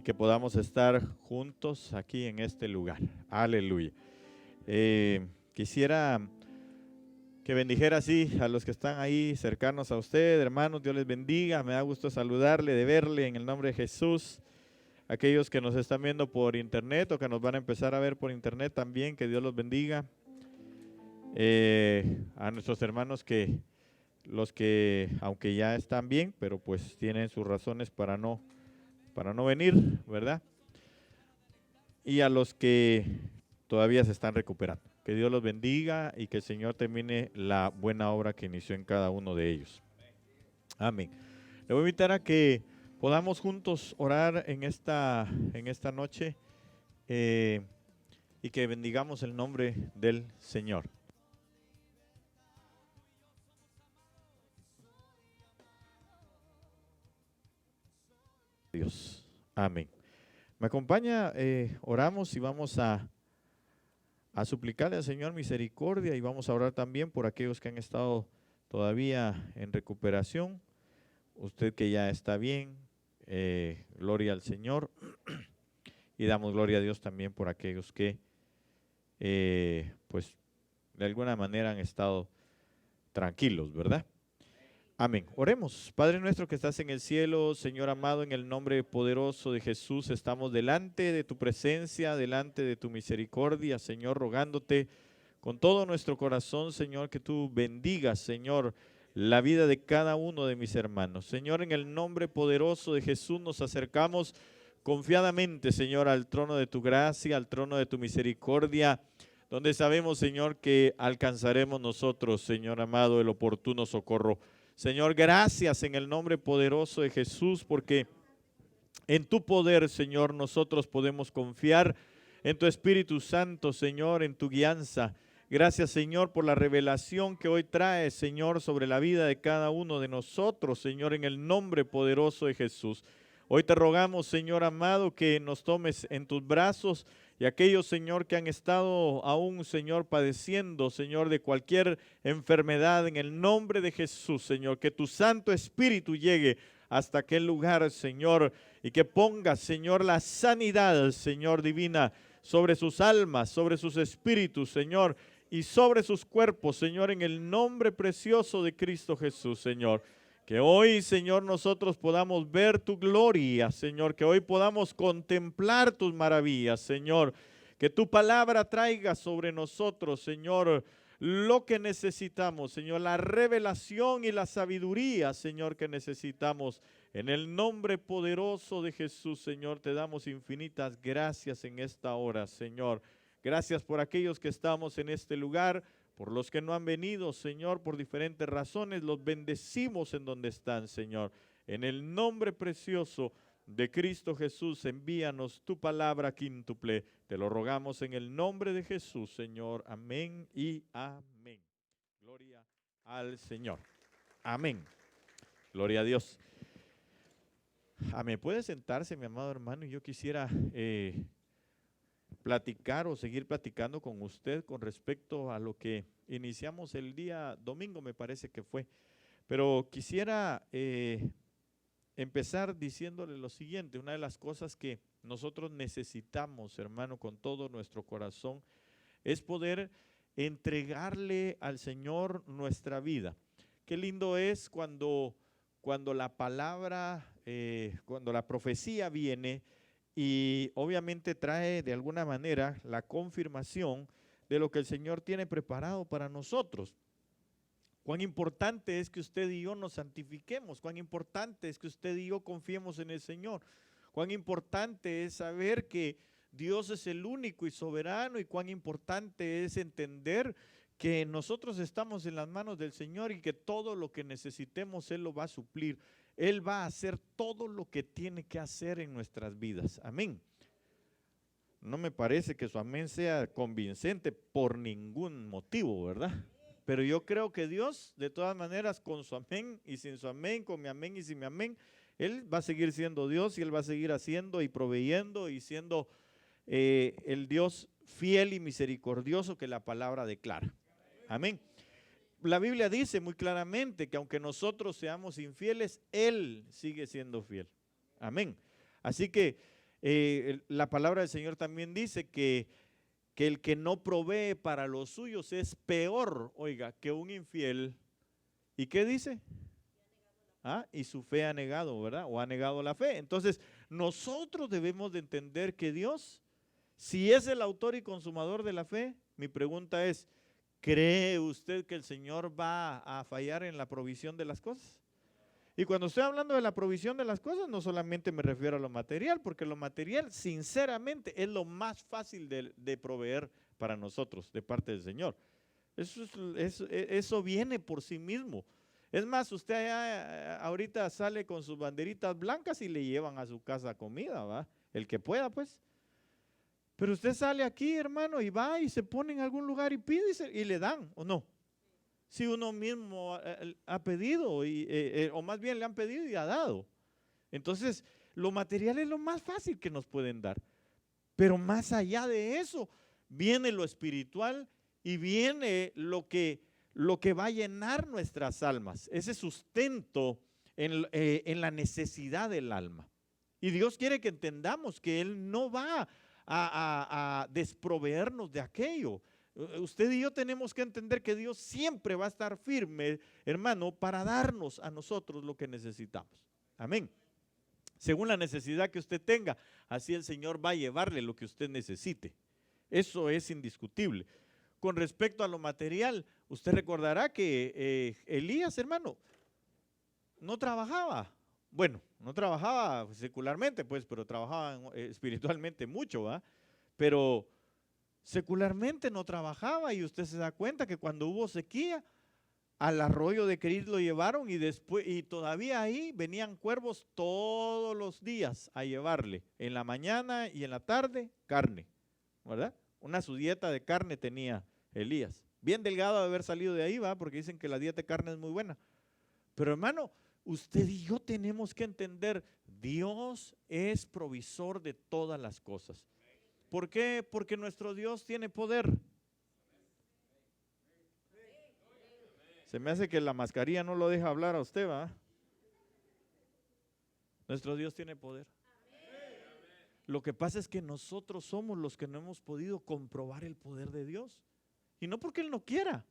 que podamos estar juntos aquí en este lugar. Aleluya. Quisiera que bendijera así a los que están ahí cercanos a usted, hermanos. Dios les bendiga. Me da gusto saludarle, de verle en el nombre de Jesús. Aquellos que nos están viendo por internet o que nos van a empezar a ver por internet también, que Dios los bendiga. A nuestros hermanos los que aunque ya están bien, pero pues tienen sus razones para no venir, ¿verdad? Y a los que todavía se están recuperando. Que Dios los bendiga y que el Señor termine la buena obra que inició en cada uno de ellos. Amén. Le voy a invitar a que podamos juntos orar en esta noche y que bendigamos el nombre del Señor. Dios. Amén. Me acompaña, oramos y vamos a suplicarle al Señor misericordia y vamos a orar también por aquellos que han estado todavía en recuperación. Usted que ya está bien, gloria al Señor. Y damos gloria a Dios también por aquellos que, pues, de alguna manera han estado tranquilos, ¿verdad? Amén. Oremos. Padre nuestro que estás en el cielo, Señor amado, en el nombre poderoso de Jesús, estamos delante de tu presencia, delante de tu misericordia, Señor, rogándote con todo nuestro corazón, Señor, que tú bendigas, Señor, la vida de cada uno de mis hermanos. Señor, en el nombre poderoso de Jesús nos acercamos confiadamente, Señor, al trono de tu gracia, al trono de tu misericordia, donde sabemos, Señor, que alcanzaremos nosotros, Señor amado, el oportuno socorro. Señor, gracias en el nombre poderoso de Jesús, porque en tu poder, Señor, nosotros podemos confiar en tu Espíritu Santo, Señor, en tu guianza. Gracias, Señor, por la revelación que hoy traes, Señor, sobre la vida de cada uno de nosotros, Señor, en el nombre poderoso de Jesús. Hoy te rogamos, Señor amado, que nos tomes en tus brazos y aquellos, Señor, que han estado aún, Señor, padeciendo, Señor, de cualquier enfermedad, en el nombre de Jesús, Señor, que tu Santo Espíritu llegue hasta aquel lugar, Señor, y que ponga, Señor, la sanidad, Señor, divina, sobre sus almas, sobre sus espíritus, Señor, y sobre sus cuerpos, Señor, en el nombre precioso de Cristo Jesús, Señor. Que hoy, Señor, nosotros podamos ver tu gloria, Señor, que hoy podamos contemplar tus maravillas, Señor. Que tu palabra traiga sobre nosotros, Señor, lo que necesitamos, Señor, la revelación y la sabiduría, Señor, que necesitamos. En el nombre poderoso de Jesús, Señor, te damos infinitas gracias en esta hora, Señor. Gracias por aquellos que estamos en este lugar. Por los que no han venido, Señor, por diferentes razones, los bendecimos en donde están, Señor. En el nombre precioso de Cristo Jesús, envíanos tu palabra quíntuple. Te lo rogamos en el nombre de Jesús, Señor. Amén y amén. Gloria al Señor. Amén. Gloria a Dios. Amén. Puede sentarse, mi amado hermano, y yo quisiera platicar o seguir platicando con usted con respecto a lo que iniciamos el día domingo, me parece que fue. Pero quisiera empezar diciéndole lo siguiente. Una de las cosas que nosotros necesitamos, hermano, con todo nuestro corazón, es poder entregarle al Señor nuestra vida. Qué lindo es cuando la palabra, cuando la profecía viene y obviamente trae de alguna manera la confirmación de lo que el Señor tiene preparado para nosotros. Cuán importante es que usted y yo nos santifiquemos, cuán importante es que usted y yo confiemos en el Señor, cuán importante es saber que Dios es el único y soberano y cuán importante es entender que nosotros estamos en las manos del Señor y que todo lo que necesitemos Él lo va a suplir. Él va a hacer todo lo que tiene que hacer en nuestras vidas. Amén. No me parece que su amén sea convincente por ningún motivo, ¿verdad? Pero yo creo que Dios, de todas maneras, con su amén y sin su amén, con mi amén y sin mi amén, Él va a seguir siendo Dios y Él va a seguir haciendo y proveyendo y siendo el Dios fiel y misericordioso que la palabra declara. Amén. La Biblia dice muy claramente que aunque nosotros seamos infieles, Él sigue siendo fiel. Amén. Así que La palabra del Señor también dice que el que no provee para los suyos es peor, oiga, que un infiel. ¿Y qué dice? Y su fe ha negado, ¿verdad? O ha negado la fe. Entonces, nosotros debemos de entender que Dios, si es el autor y consumador de la fe, mi pregunta es, ¿cree usted que el Señor va a fallar en la provisión de las cosas? Y cuando estoy hablando de la provisión de las cosas, no solamente me refiero a lo material, porque lo material, sinceramente, es lo más fácil de proveer para nosotros, de parte del Señor. Eso viene por sí mismo. Es más, usted allá, ahorita sale con sus banderitas blancas y le llevan a su casa comida, ¿va? El que pueda, pues. Pero usted sale aquí, hermano, y va y se pone en algún lugar y pide y le dan, ¿o no? Si uno mismo ha pedido, o más bien le han pedido y ha dado. Entonces, lo material es lo más fácil que nos pueden dar. Pero más allá de eso, viene lo espiritual y viene lo que va a llenar nuestras almas, ese sustento en la necesidad del alma. Y Dios quiere que entendamos que Él no va a desproveernos de aquello. Usted y yo tenemos que entender que Dios siempre va a estar firme, hermano, para darnos a nosotros lo que necesitamos. Amén. Según la necesidad que usted tenga, así el Señor va a llevarle lo que usted necesite. Eso es indiscutible. Con respecto a lo material, usted recordará que Elías, hermano, no trabajaba. Bueno, no trabajaba secularmente, pues, pero trabajaba espiritualmente mucho, ¿va? Pero secularmente no trabajaba y usted se da cuenta que cuando hubo sequía, al arroyo de Kerit lo llevaron y todavía ahí venían cuervos todos los días a llevarle, en la mañana y en la tarde, carne, ¿verdad? Su dieta de carne tenía Elías. Bien delgado de haber salido de ahí, ¿va? Porque dicen que la dieta de carne es muy buena. Pero hermano, usted y yo tenemos que entender, Dios es provisor de todas las cosas. ¿Por qué? Porque nuestro Dios tiene poder. Se me hace que la mascarilla no lo deja hablar a usted, ¿va? Nuestro Dios tiene poder. Lo que pasa es que nosotros somos los que no hemos podido comprobar el poder de Dios. Y no porque Él no quiera,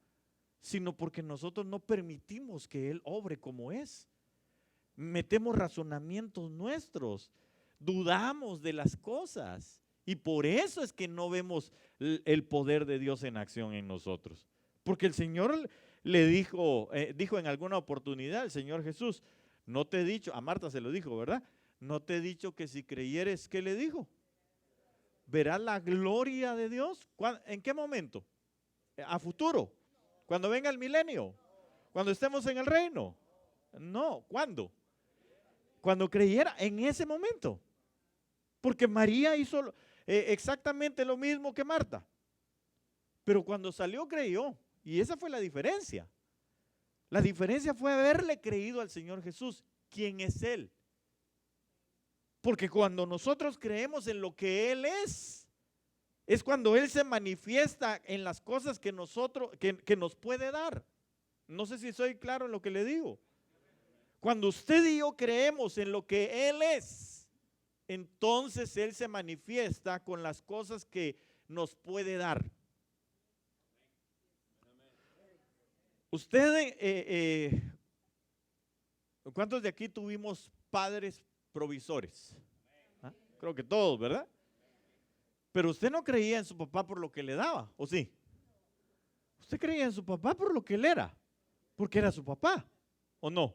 sino porque nosotros no permitimos que Él obre como es. Metemos razonamientos nuestros, dudamos de las cosas. Y por eso es que no vemos el poder de Dios en acción en nosotros. Porque el Señor le dijo en alguna oportunidad, el Señor Jesús, no te he dicho, a Marta se lo dijo, ¿verdad? No te he dicho que si creyeres, ¿qué le dijo? Verás la gloria de Dios. ¿En qué momento? ¿A futuro? ¿Cuando venga el milenio? ¿Cuando estemos en el reino? No, ¿cuándo? Cuando creyera, en ese momento. Porque María hizo exactamente lo mismo que Marta. Pero cuando salió creyó. Y esa fue la diferencia. La diferencia fue haberle creído al Señor Jesús. ¿Quién es Él? Porque cuando nosotros creemos en lo que Él es cuando Él se manifiesta en las cosas que nos puede dar. No sé si soy claro en lo que le digo. Cuando usted y yo creemos en lo que Él es, entonces Él se manifiesta con las cosas que nos puede dar. Usted, ¿cuántos de aquí tuvimos padres provisores? Creo que todos, ¿verdad? Pero usted no creía en su papá por lo que le daba, ¿o sí? Usted creía en su papá por lo que él era, porque era su papá, ¿o no?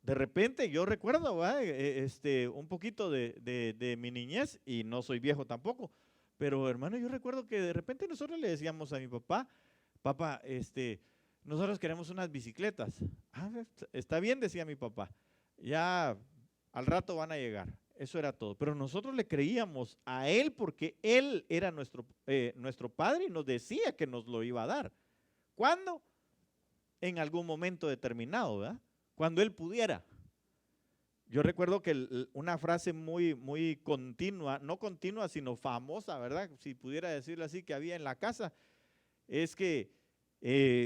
De repente yo recuerdo un poquito de mi niñez, y no soy viejo tampoco, pero hermano, yo recuerdo que de repente nosotros le decíamos a mi papá, papá, nosotros queremos unas bicicletas. Está bien, decía mi papá, ya al rato van a llegar. Eso era todo. Pero nosotros le creíamos a Él porque Él era nuestro Padre y nos decía que nos lo iba a dar. ¿Cuándo? En algún momento determinado, ¿verdad? Cuando Él pudiera. Yo recuerdo que una frase muy, muy continua, no continua, sino famosa, ¿verdad? Si pudiera decirlo así, que había en la casa, es que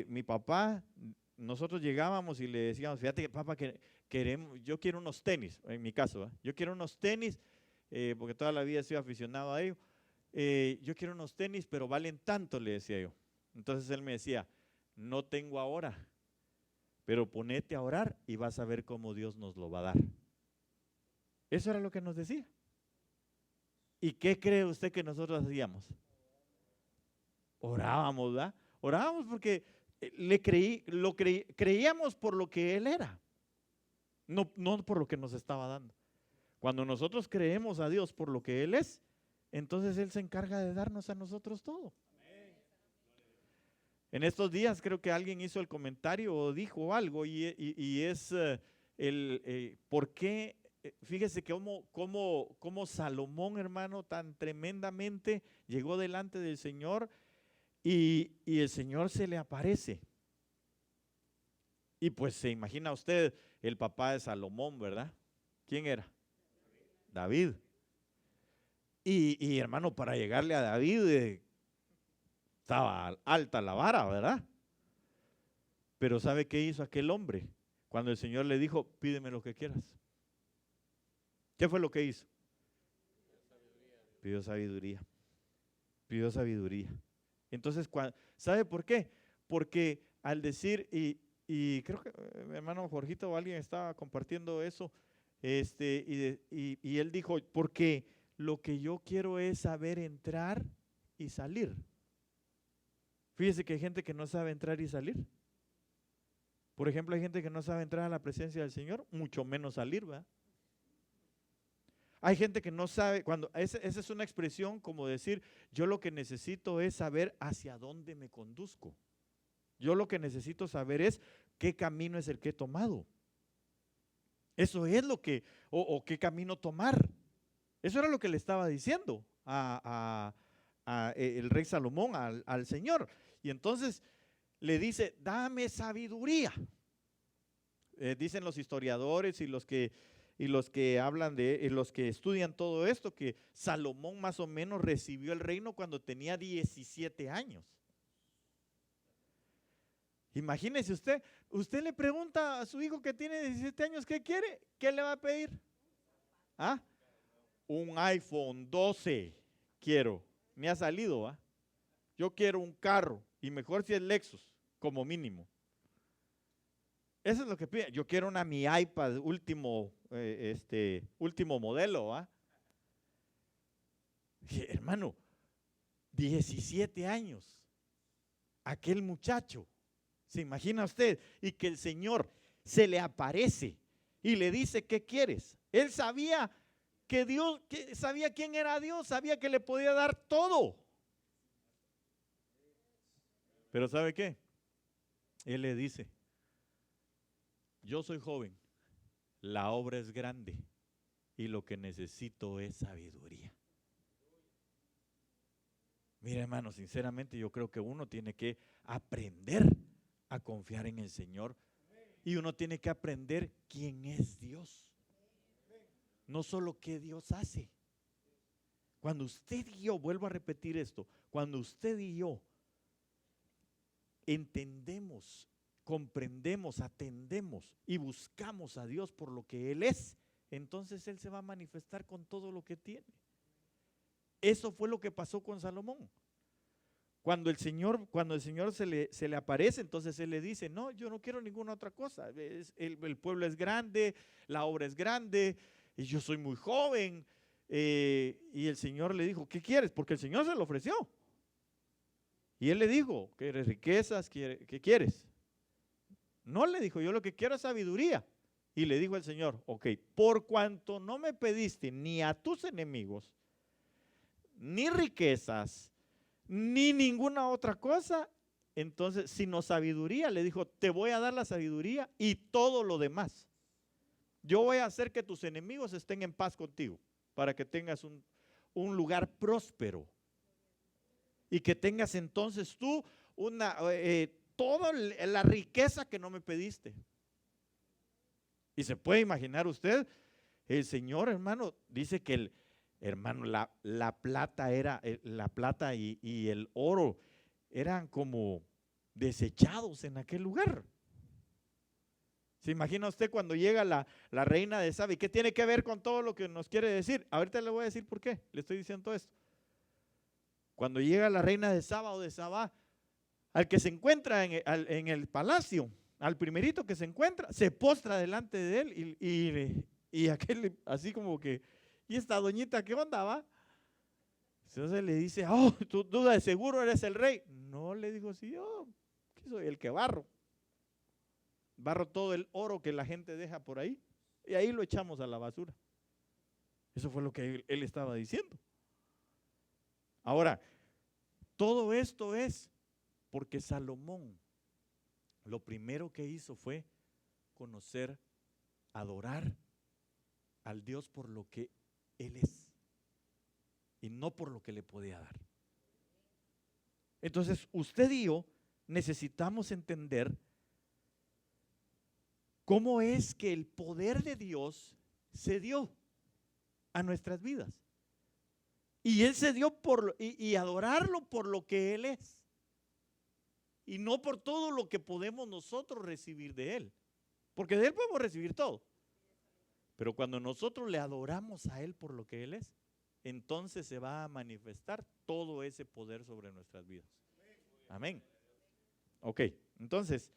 mi papá, nosotros llegábamos y le decíamos, fíjate, papá, que yo quiero unos tenis, en mi caso, ¿eh? Yo quiero unos tenis porque toda la vida he sido aficionado a ello. Yo quiero unos tenis, pero valen tanto, le decía yo. Entonces él me decía, no tengo ahora, pero ponete a orar y vas a ver cómo Dios nos lo va a dar. Eso era lo que nos decía. ¿Y qué cree usted que nosotros hacíamos? Orábamos, ¿verdad? Orábamos porque creíamos por lo que Él era, no por lo que nos estaba dando. Cuando nosotros creemos a Dios por lo que Él es, entonces Él se encarga de darnos a nosotros todo. En estos días creo que alguien hizo el comentario o dijo algo y es por qué, fíjese que cómo Salomón, hermano, tan tremendamente llegó delante del Señor y el Señor se le aparece. Y pues se imagina usted el papá de Salomón, ¿verdad? ¿Quién era? David. Y hermano, para llegarle a David estaba alta la vara, ¿verdad? Pero ¿sabe qué hizo aquel hombre? Cuando el Señor le dijo, pídeme lo que quieras. ¿Qué fue lo que hizo? Pidió sabiduría. Pidió sabiduría. Entonces, ¿sabe por qué? Porque al decir, y creo que mi hermano Jorgito o alguien estaba compartiendo eso, y él dijo, porque lo que yo quiero es saber entrar y salir. Fíjese que hay gente que no sabe entrar y salir. Por ejemplo, hay gente que no sabe entrar a la presencia del Señor, mucho menos salir, ¿verdad? Hay gente que no sabe, esa es una expresión como decir, yo lo que necesito es saber hacia dónde me conduzco. Yo lo que necesito saber es qué camino es el que he tomado. Eso es lo que, o qué camino tomar. Eso era lo que le estaba diciendo el rey Salomón al Señor. Y entonces le dice, dame sabiduría. Dicen los historiadores y los que hablan los que estudian todo esto, que Salomón más o menos recibió el reino cuando tenía 17 años. Imagínese usted le pregunta a su hijo que tiene 17 años, ¿qué quiere? ¿Qué le va a pedir? ¿Ah? Un iPhone 12 quiero. Me ha salido, ¿va? Yo quiero un carro, y mejor si es Lexus, como mínimo. Eso es lo que pide. Yo quiero mi iPad último modelo, ¿va? Hermano, 17 años. Aquel muchacho, ¿se imagina usted? Y que el Señor se le aparece y le dice, ¿qué quieres? Él sabía que sabía quién era Dios, sabía que le podía dar todo. Pero ¿sabe qué? Él le dice, yo soy joven, la obra es grande y lo que necesito es sabiduría. Mira, hermano, sinceramente yo creo que uno tiene que aprender a confiar en el Señor y uno tiene que aprender quién es Dios. No solo qué Dios hace. Cuando usted y yo, vuelvo a repetir esto, cuando usted y yo entendemos, comprendemos, atendemos y buscamos a Dios por lo que Él es, entonces Él se va a manifestar con todo lo que tiene. Eso fue lo que pasó con Salomón. Cuando el Señor se le aparece, entonces Él le dice, no, yo no quiero ninguna otra cosa. El pueblo es grande, la obra es grande, y yo soy muy joven. Y el Señor le dijo, ¿qué quieres? Porque el Señor se lo ofreció. Y Él le dijo, ¿quieres riquezas? ¿Qué quieres? No, le dijo, yo lo que quiero es sabiduría. Y le dijo el Señor, ok, por cuanto no me pediste ni a tus enemigos, ni riquezas, ni ninguna otra cosa, entonces sino sabiduría, le dijo, te voy a dar la sabiduría y todo lo demás. Yo voy a hacer que tus enemigos estén en paz contigo, para que tengas un lugar próspero y que tengas entonces tú toda la riqueza que no me pediste. Y se puede imaginar usted, el Señor, hermano, dice que la plata y el oro eran como desechados en aquel lugar. ¿Se imagina usted cuando llega la reina de Saba? ¿Y qué tiene que ver con todo lo que nos quiere decir? Ahorita le voy a decir por qué le estoy diciendo esto. Cuando llega la reina de Saba o de Sabá, al que se encuentra en el palacio, al primerito que se encuentra, se postra delante de él y aquel así como que, ¿y esta doñita qué onda va? Entonces le dice, oh, tú de seguro eres el rey. No, le dijo, sí, yo ¿qué soy? El que barro todo el oro que la gente deja por ahí y ahí lo echamos a la basura. Eso fue lo que él estaba diciendo. Ahora, todo esto es porque Salomón lo primero que hizo fue conocer, adorar al Dios por lo que Él es y no por lo que le podía dar. Entonces, usted y yo necesitamos entender cómo es que el poder de Dios se dio a nuestras vidas. Y Él se dio y adorarlo por lo que Él es. Y no por todo lo que podemos nosotros recibir de Él. Porque de Él podemos recibir todo. Pero cuando nosotros le adoramos a Él por lo que Él es, entonces se va a manifestar todo ese poder sobre nuestras vidas. Amén. Ok, entonces,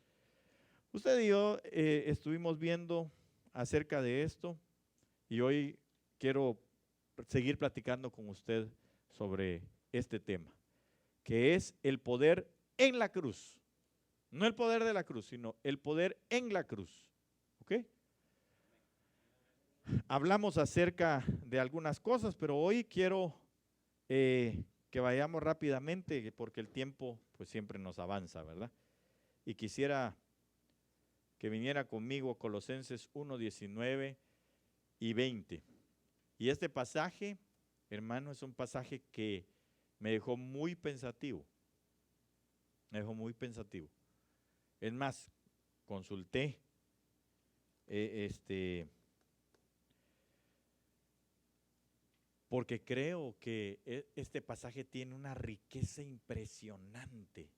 usted y yo estuvimos viendo acerca de esto y hoy quiero seguir platicando con usted sobre este tema, que es el poder en la cruz. No el poder de la cruz, sino el poder en la cruz. ¿Ok? Hablamos acerca de algunas cosas, pero hoy quiero que vayamos rápidamente porque el tiempo pues siempre nos avanza, ¿verdad? Y quisiera que viniera conmigo Colosenses 1, 19 y 20. Y este pasaje, hermano, es un pasaje que me dejó muy pensativo. Me dejó muy pensativo. Es más, consulté porque creo que este pasaje tiene una riqueza impresionante.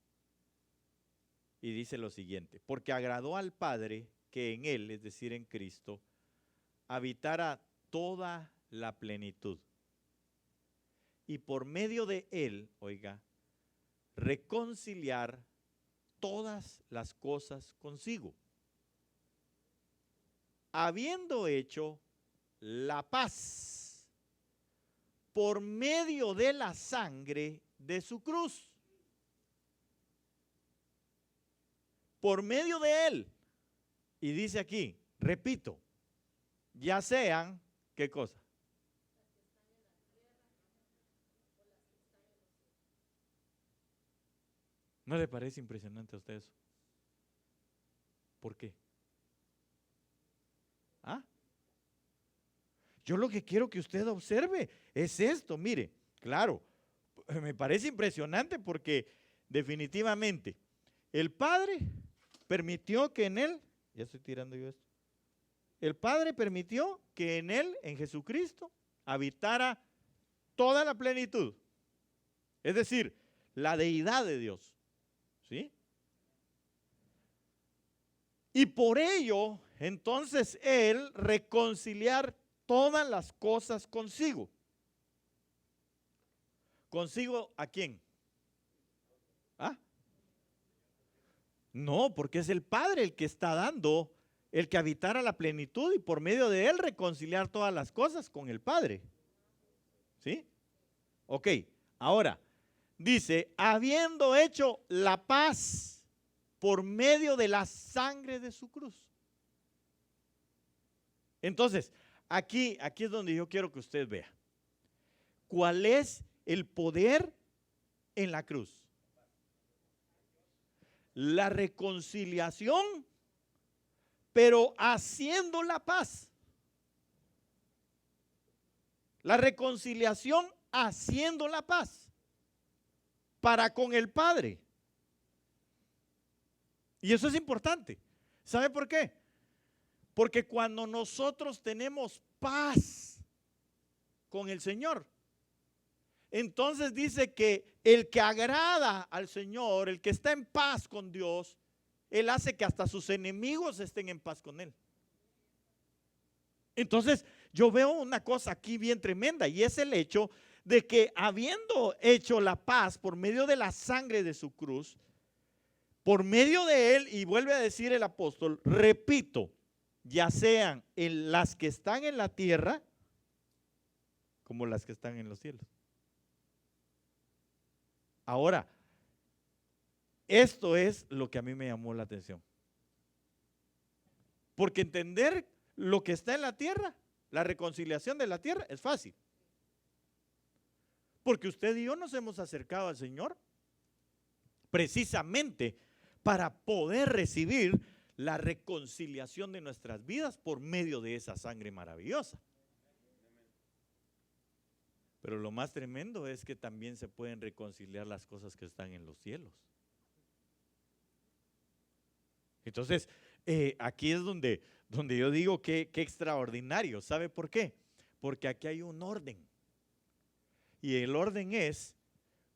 Y dice lo siguiente: porque agradó al Padre que en Él, es decir, en Cristo, habitara toda la plenitud. Y por medio de Él, oiga, reconciliar todas las cosas consigo, habiendo hecho la paz por medio de la sangre de su cruz. Por medio de Él. Y dice aquí, repito, ya sean, ¿qué cosa? ¿No le parece impresionante a usted eso? ¿Por qué? ¿Ah? Yo lo que quiero que usted observe es esto, mire, claro, me parece impresionante porque definitivamente el Padre permitió que en Él, ya estoy tirando yo esto, el Padre permitió que en Él, en Jesucristo, habitara toda la plenitud, es decir, la deidad de Dios, ¿sí? Y por ello, entonces, Él reconciliar todas las cosas consigo. ¿Consigo a quién? ¿Ah? No, porque es el Padre el que está dando, el que habitara la plenitud y por medio de Él reconciliar todas las cosas con el Padre. ¿Sí? Ok, ahora, dice, habiendo hecho la paz por medio de la sangre de su cruz. Entonces, aquí es donde yo quiero que usted vea. ¿Cuál es el poder en la cruz? La reconciliación, pero haciendo la paz. La reconciliación haciendo la paz para con el Padre. Y eso es importante. ¿Sabe por qué? Porque cuando nosotros tenemos paz con el Señor, entonces dice que el que agrada al Señor, el que está en paz con Dios, Él hace que hasta sus enemigos estén en paz con Él. Entonces, yo veo una cosa aquí bien tremenda, y es el hecho de que habiendo hecho la paz por medio de la sangre de su cruz, por medio de Él, y vuelve a decir el apóstol, repito, ya sean en las que están en la tierra como las que están en los cielos. Ahora, esto es lo que a mí me llamó la atención. Porque entender lo que está en la tierra, la reconciliación de la tierra, es fácil. Porque usted y yo nos hemos acercado al Señor precisamente para poder recibir la reconciliación de nuestras vidas por medio de esa sangre maravillosa. Pero lo más tremendo es que también se pueden reconciliar las cosas que están en los cielos. Entonces, aquí es donde yo digo que extraordinario. ¿Sabe por qué? Porque aquí hay un orden. Y el orden es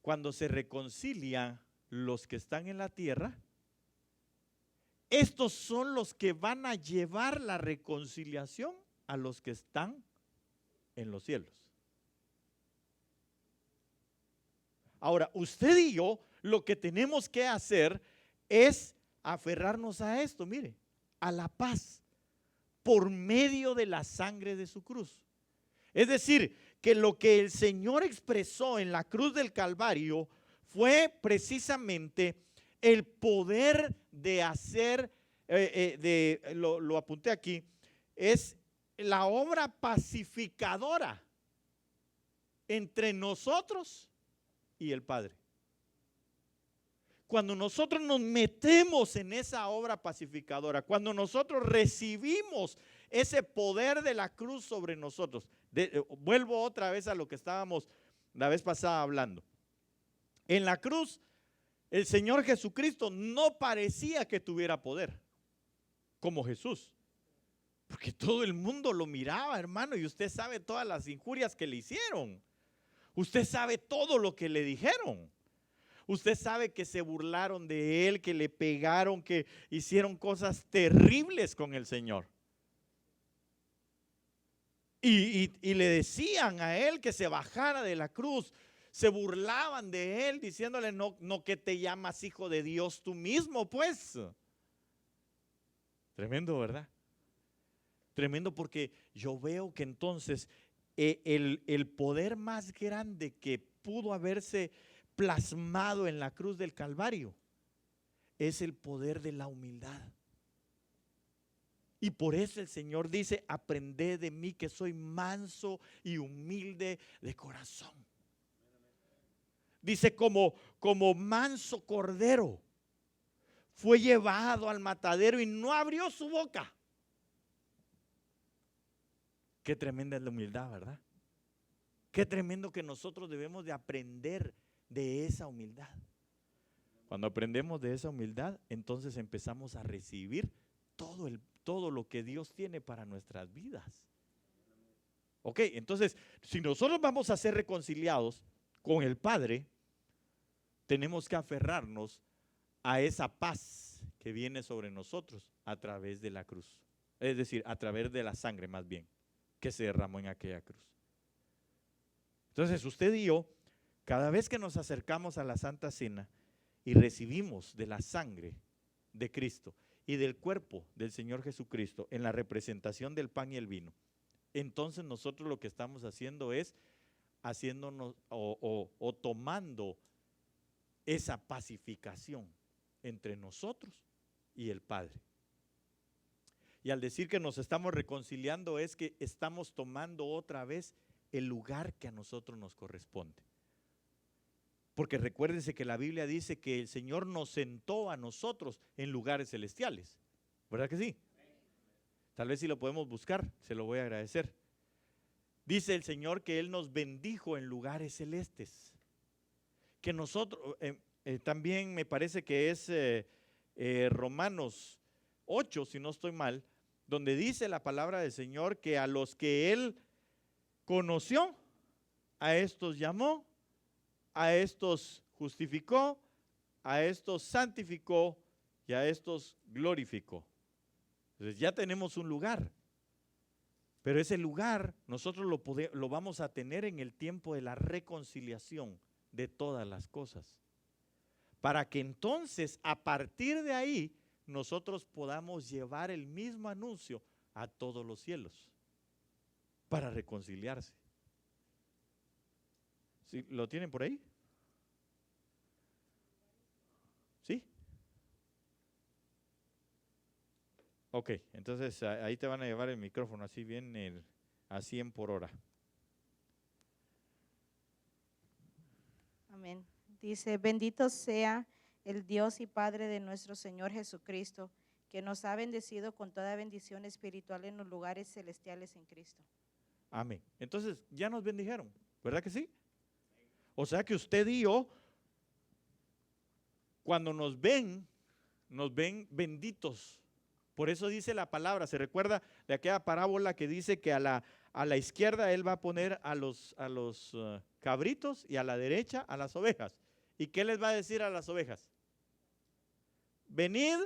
cuando se reconcilian los que están en la tierra. Estos son los que van a llevar la reconciliación a los que están en los cielos. Ahora, usted y yo lo que tenemos que hacer es aferrarnos a esto, mire, a la paz por medio de la sangre de su cruz. Es decir, que lo que el Señor expresó en la cruz del Calvario fue precisamente el poder de hacer, lo apunté aquí, es la obra pacificadora entre nosotros y el Padre. Cuando nosotros nos metemos en esa obra pacificadora, cuando nosotros recibimos ese poder de la cruz sobre nosotros, vuelvo otra vez a lo que estábamos la vez pasada hablando. En la cruz, el Señor Jesucristo no parecía que tuviera poder, como Jesús, porque todo el mundo lo miraba, hermano, y usted sabe todas las injurias que le hicieron. Usted sabe todo lo que le dijeron. Usted sabe que se burlaron de él, que le pegaron, que hicieron cosas terribles con el Señor. Y le decían a él que se bajara de la cruz. Se burlaban de él diciéndole, no que te llamas hijo de Dios tú mismo, pues. Tremendo, ¿verdad? Tremendo, porque yo veo que entonces el poder más grande que pudo haberse plasmado en la cruz del Calvario es el poder de la humildad. Y por eso el Señor dice, aprended de mí que soy manso y humilde de corazón. Dice, como manso cordero fue llevado al matadero y no abrió su boca. Qué tremenda es la humildad, ¿verdad? Qué tremendo que nosotros debemos de aprender de esa humildad. Cuando aprendemos de esa humildad, entonces empezamos a recibir todo lo que Dios tiene para nuestras vidas. Ok, entonces, si nosotros vamos a ser reconciliados con el Padre, tenemos que aferrarnos a esa paz que viene sobre nosotros a través de la cruz. Es decir, a través de la sangre más bien, que se derramó en aquella cruz. Entonces, usted y yo, cada vez que nos acercamos a la Santa Cena y recibimos de la sangre de Cristo y del cuerpo del Señor Jesucristo en la representación del pan y el vino, entonces nosotros lo que estamos haciendo es haciéndonos o tomando esa pacificación entre nosotros y el Padre. Y al decir que nos estamos reconciliando es que estamos tomando otra vez el lugar que a nosotros nos corresponde. Porque recuérdense que la Biblia dice que el Señor nos sentó a nosotros en lugares celestiales. ¿Verdad que sí? Tal vez si lo podemos buscar, se lo voy a agradecer. Dice el Señor que Él nos bendijo en lugares celestes. Que nosotros, también me parece que es Romanos 8, si no estoy mal, donde dice la palabra del Señor que a los que Él conoció, a estos llamó, a estos justificó, a estos santificó y a estos glorificó. Entonces ya tenemos un lugar. Pero ese lugar nosotros lo vamos a tener en el tiempo de la reconciliación de todas las cosas. Para que entonces a partir de ahí nosotros podamos llevar el mismo anuncio a todos los cielos para reconciliarse. ¿Sí? ¿Lo tienen por ahí? ¿Sí? Ok, entonces ahí te van a llevar el micrófono así bien a 100 por hora. Amén. Dice, bendito sea el Dios y Padre de nuestro Señor Jesucristo, que nos ha bendecido con toda bendición espiritual en los lugares celestiales en Cristo. Amén. Entonces, ya nos bendijeron, ¿verdad que sí? O sea que usted y yo, cuando nos ven benditos. Por eso dice la palabra, se recuerda de aquella parábola que dice que a la izquierda él va a poner a los cabritos y a la derecha a las ovejas. ¿Y qué les va a decir a las ovejas? Venid,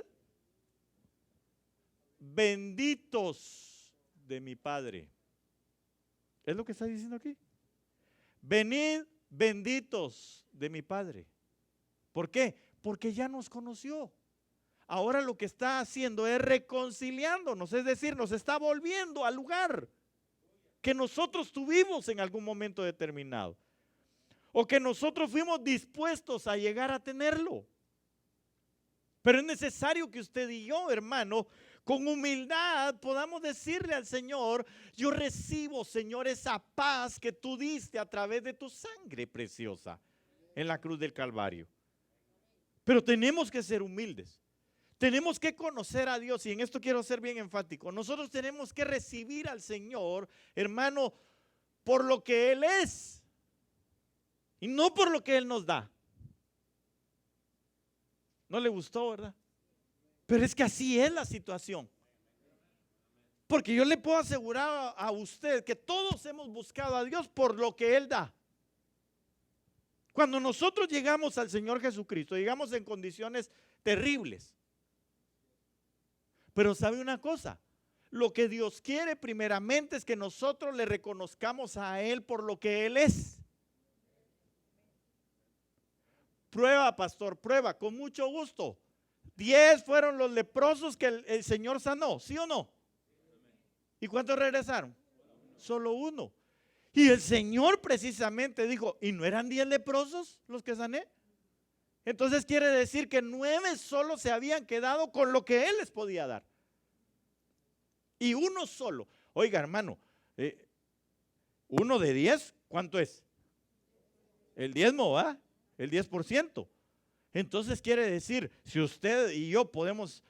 benditos de mi Padre. ¿Es lo que está diciendo aquí? Venid, benditos de mi Padre. ¿Por qué? Porque ya nos conoció. Ahora lo que está haciendo es reconciliándonos, es decir, nos está volviendo al lugar que nosotros tuvimos en algún momento determinado, o que nosotros fuimos dispuestos a llegar a tenerlo. Pero es necesario que usted y yo, hermano, con humildad podamos decirle al Señor, yo recibo, Señor, esa paz que tú diste a través de tu sangre preciosa en la cruz del Calvario. Pero tenemos que ser humildes. Tenemos que conocer a Dios, y en esto quiero ser bien enfático. Nosotros tenemos que recibir al Señor, hermano, por lo que Él es y no por lo que Él nos da. ¿No le gustó, verdad? Pero es que así es la situación. Porque yo le puedo asegurar a usted que todos hemos buscado a Dios por lo que Él da. Cuando nosotros llegamos al Señor Jesucristo, llegamos en condiciones terribles. Pero ¿sabe una cosa? Lo que Dios quiere primeramente es que nosotros le reconozcamos a Él por lo que Él es. Prueba, pastor, prueba, con mucho gusto. 10 fueron los leprosos que el Señor sanó, ¿sí o no? ¿Y cuántos regresaron? Solo uno. Y el Señor precisamente dijo, ¿y no eran 10 leprosos los que sané? Entonces quiere decir que 9 solo se habían quedado con lo que Él les podía dar. Y uno solo. Oiga, hermano, 1 de 10, ¿cuánto es? El diezmo, ¿va? El 10%. Entonces quiere decir, si usted y yo pudiéramos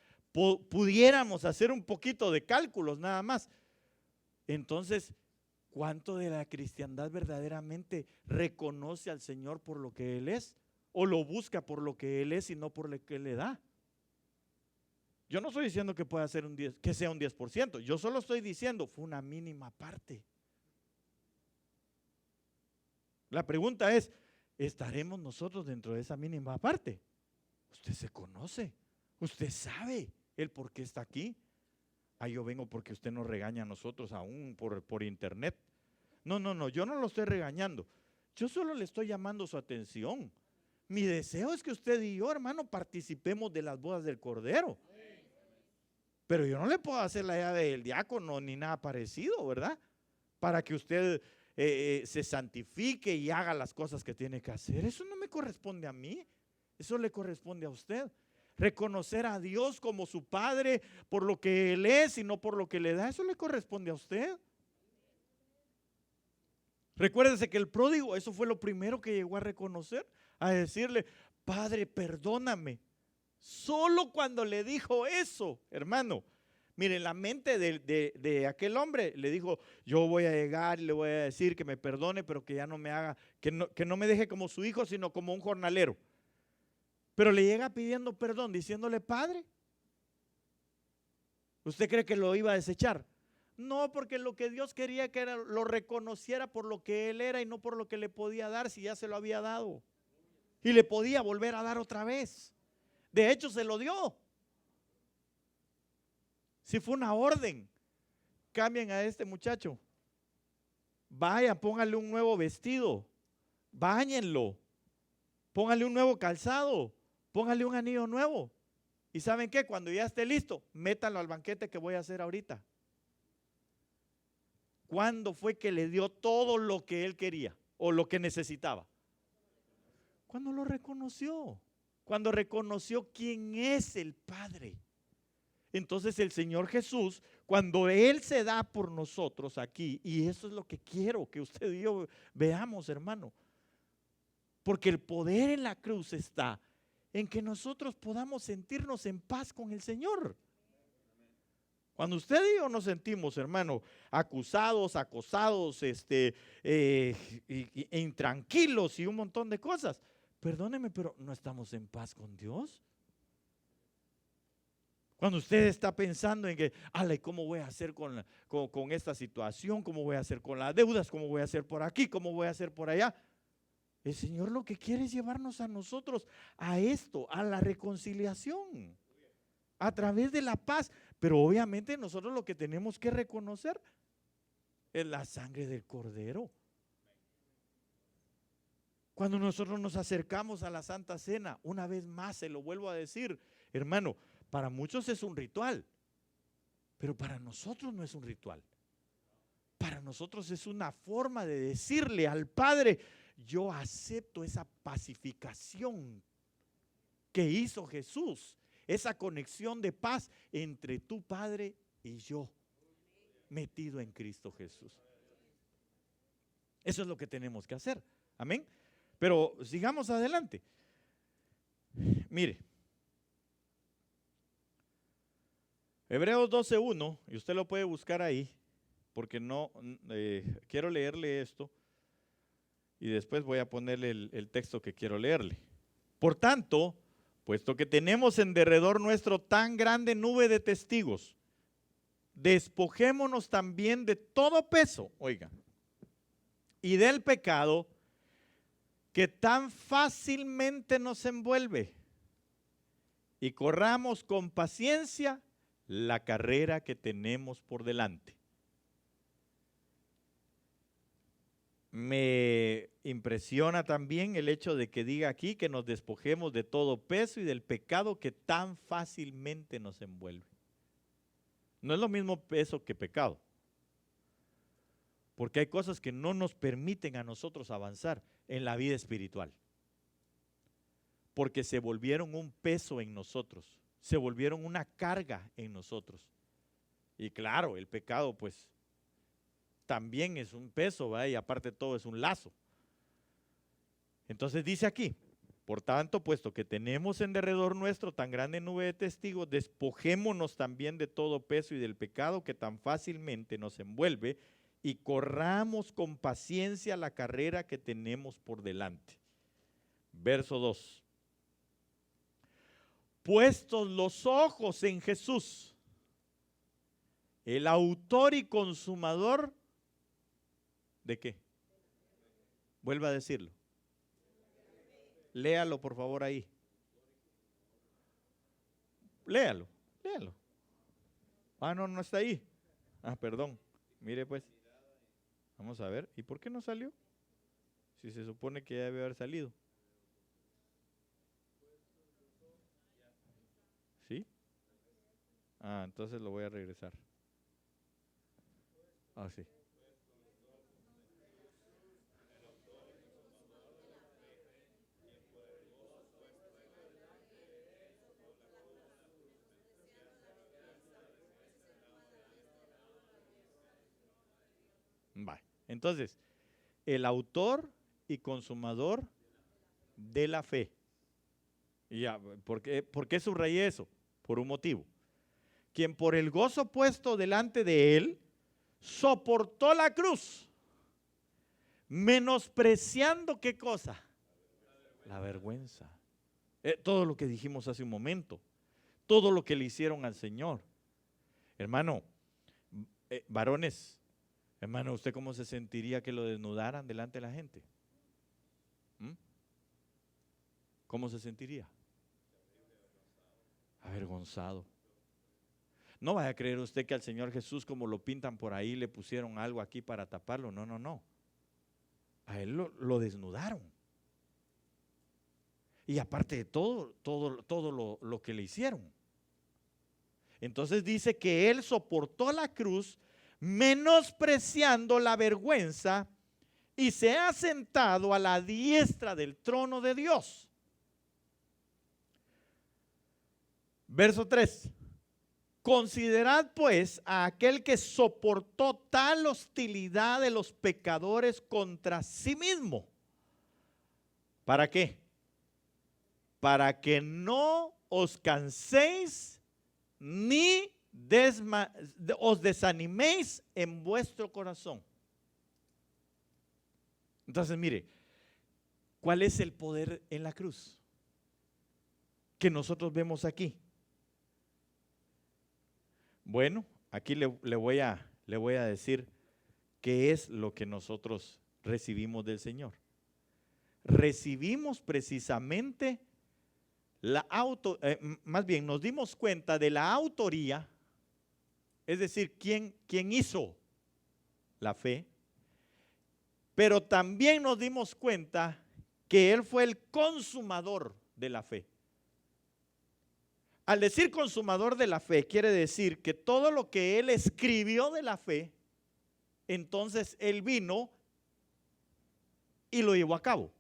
hacer un poquito de cálculos nada más, entonces, ¿cuánto de la cristiandad verdaderamente reconoce al Señor por lo que Él es? ¿O lo busca por lo que Él es y no por lo que Él le da? Yo no estoy diciendo que pueda ser que sea un 10%. Yo solo estoy diciendo, fue una mínima parte. La pregunta es, ¿estaremos nosotros dentro de esa mínima parte? Usted se conoce, usted sabe el por qué está aquí. Yo vengo porque usted nos regaña a nosotros aún por internet. No, yo no lo estoy regañando. Yo solo le estoy llamando su atención. Mi deseo es que usted y yo, hermano, participemos de las bodas del Cordero. Pero yo no le puedo hacer la llave del diácono ni nada parecido, ¿verdad? Para que usted se santifique y haga las cosas que tiene que hacer. Eso no me corresponde a mí, eso le corresponde a usted. Reconocer a Dios como su Padre por lo que Él es y no por lo que le da, eso le corresponde a usted. Recuérdese que el pródigo, eso fue lo primero que llegó a reconocer, a decirle, Padre, perdóname. Solo cuando le dijo eso, hermano, mire, la mente de aquel hombre le dijo, yo voy a llegar y le voy a decir que me perdone, pero que ya no me haga, que no me deje como su hijo, sino como un jornalero. Pero le llega pidiendo perdón, diciéndole, Padre, ¿usted cree que lo iba a desechar? No, porque lo que Dios quería que lo reconociera por lo que Él era y no por lo que le podía dar, si ya se lo había dado. Y le podía volver a dar otra vez. De hecho, se lo dio. Si fue una orden, cambien a este muchacho. Vaya, póngale un nuevo vestido, báñenlo, póngale un nuevo calzado, póngale un anillo nuevo. ¿Y saben qué? Cuando ya esté listo, métanlo al banquete que voy a hacer ahorita. ¿Cuándo fue que le dio todo lo que él quería o lo que necesitaba? Cuando lo reconoció, cuando reconoció quién es el Padre. Entonces el Señor Jesús, cuando Él se da por nosotros aquí, y eso es lo que quiero que usted y yo veamos, hermano, porque el poder en la cruz está en que nosotros podamos sentirnos en paz con el Señor. Cuando usted y yo nos sentimos, hermano, acusados, acosados, intranquilos y un montón de cosas, perdóneme, pero no estamos en paz con Dios. Cuando usted está pensando en que, ¿cómo voy a hacer con esta situación? ¿Cómo voy a hacer con las deudas? ¿Cómo voy a hacer por aquí? ¿Cómo voy a hacer por allá? El Señor lo que quiere es llevarnos a nosotros a esto, a la reconciliación, a través de la paz. Pero obviamente nosotros lo que tenemos que reconocer es la sangre del Cordero. Cuando nosotros nos acercamos a la Santa Cena, una vez más se lo vuelvo a decir, hermano, para muchos es un ritual, pero para nosotros no es un ritual. Para nosotros es una forma de decirle al Padre, yo acepto esa pacificación que hizo Jesús, esa conexión de paz entre tu Padre y yo, metido en Cristo Jesús. Eso es lo que tenemos que hacer. Amén. Pero sigamos adelante. Mire, Hebreos 12:1, y usted lo puede buscar ahí, porque no quiero leerle esto y después voy a ponerle el texto que quiero leerle. Por tanto, puesto que tenemos en derredor nuestro tan grande nube de testigos, despojémonos también de todo peso, oiga, y del pecado que tan fácilmente nos envuelve, y corramos con paciencia la carrera que tenemos por delante. Me impresiona también el hecho de que diga aquí que nos despojemos de todo peso y del pecado que tan fácilmente nos envuelve. No es lo mismo peso que pecado, porque hay cosas que no nos permiten a nosotros avanzar en la vida espiritual, porque se volvieron un peso en nosotros, se volvieron una carga en nosotros. Y claro, el pecado pues también es un peso, ¿verdad? Y aparte de todo es un lazo. Entonces dice aquí, por tanto, puesto que tenemos en derredor nuestro tan grande nube de testigos, despojémonos también de todo peso y del pecado que tan fácilmente nos envuelve y corramos con paciencia la carrera que tenemos por delante. Verso 2. Puestos los ojos en Jesús, el autor y consumador, ¿de qué? Vuelva a decirlo. Léalo por favor ahí. Léalo. Ah, no está ahí. Ah, perdón. Mire pues. Vamos a ver. ¿Y por qué no salió? Si se supone que ya debe haber salido. ¿Sí? Ah, entonces lo voy a regresar. Ah, sí. Vale. Entonces, el autor y consumador de la fe. Y ya, ¿por qué subrayé eso? Por un motivo. Quien por el gozo puesto delante de él soportó la cruz, menospreciando ¿qué cosa? La vergüenza. Todo lo que dijimos hace un momento, todo lo que le hicieron al Señor. Hermano, varones, hermano, ¿usted cómo se sentiría que lo desnudaran delante de la gente? ¿Cómo se sentiría? Avergonzado. No vaya a creer usted que al Señor Jesús, como lo pintan por ahí, le pusieron algo aquí para taparlo. No, no, no. A Él lo desnudaron. Y aparte de todo lo que le hicieron. Entonces dice que Él soportó la cruz, menospreciando la vergüenza, y se ha sentado a la diestra del trono de Dios. Verso 3. Considerad pues a aquel que soportó tal hostilidad de los pecadores contra sí mismo. ¿Para qué? Para que no os canséis ni os desaniméis en vuestro corazón. Entonces, mire, ¿cuál es el poder en la cruz que nosotros vemos aquí? Bueno, aquí le voy a decir qué es lo que nosotros recibimos del Señor. Recibimos precisamente más bien nos dimos cuenta de la autoría, es decir, quién hizo la fe, pero también nos dimos cuenta que Él fue el consumador de la fe. Al decir consumador de la fe, quiere decir que todo lo que Él escribió de la fe, entonces Él vino y lo llevó a cabo.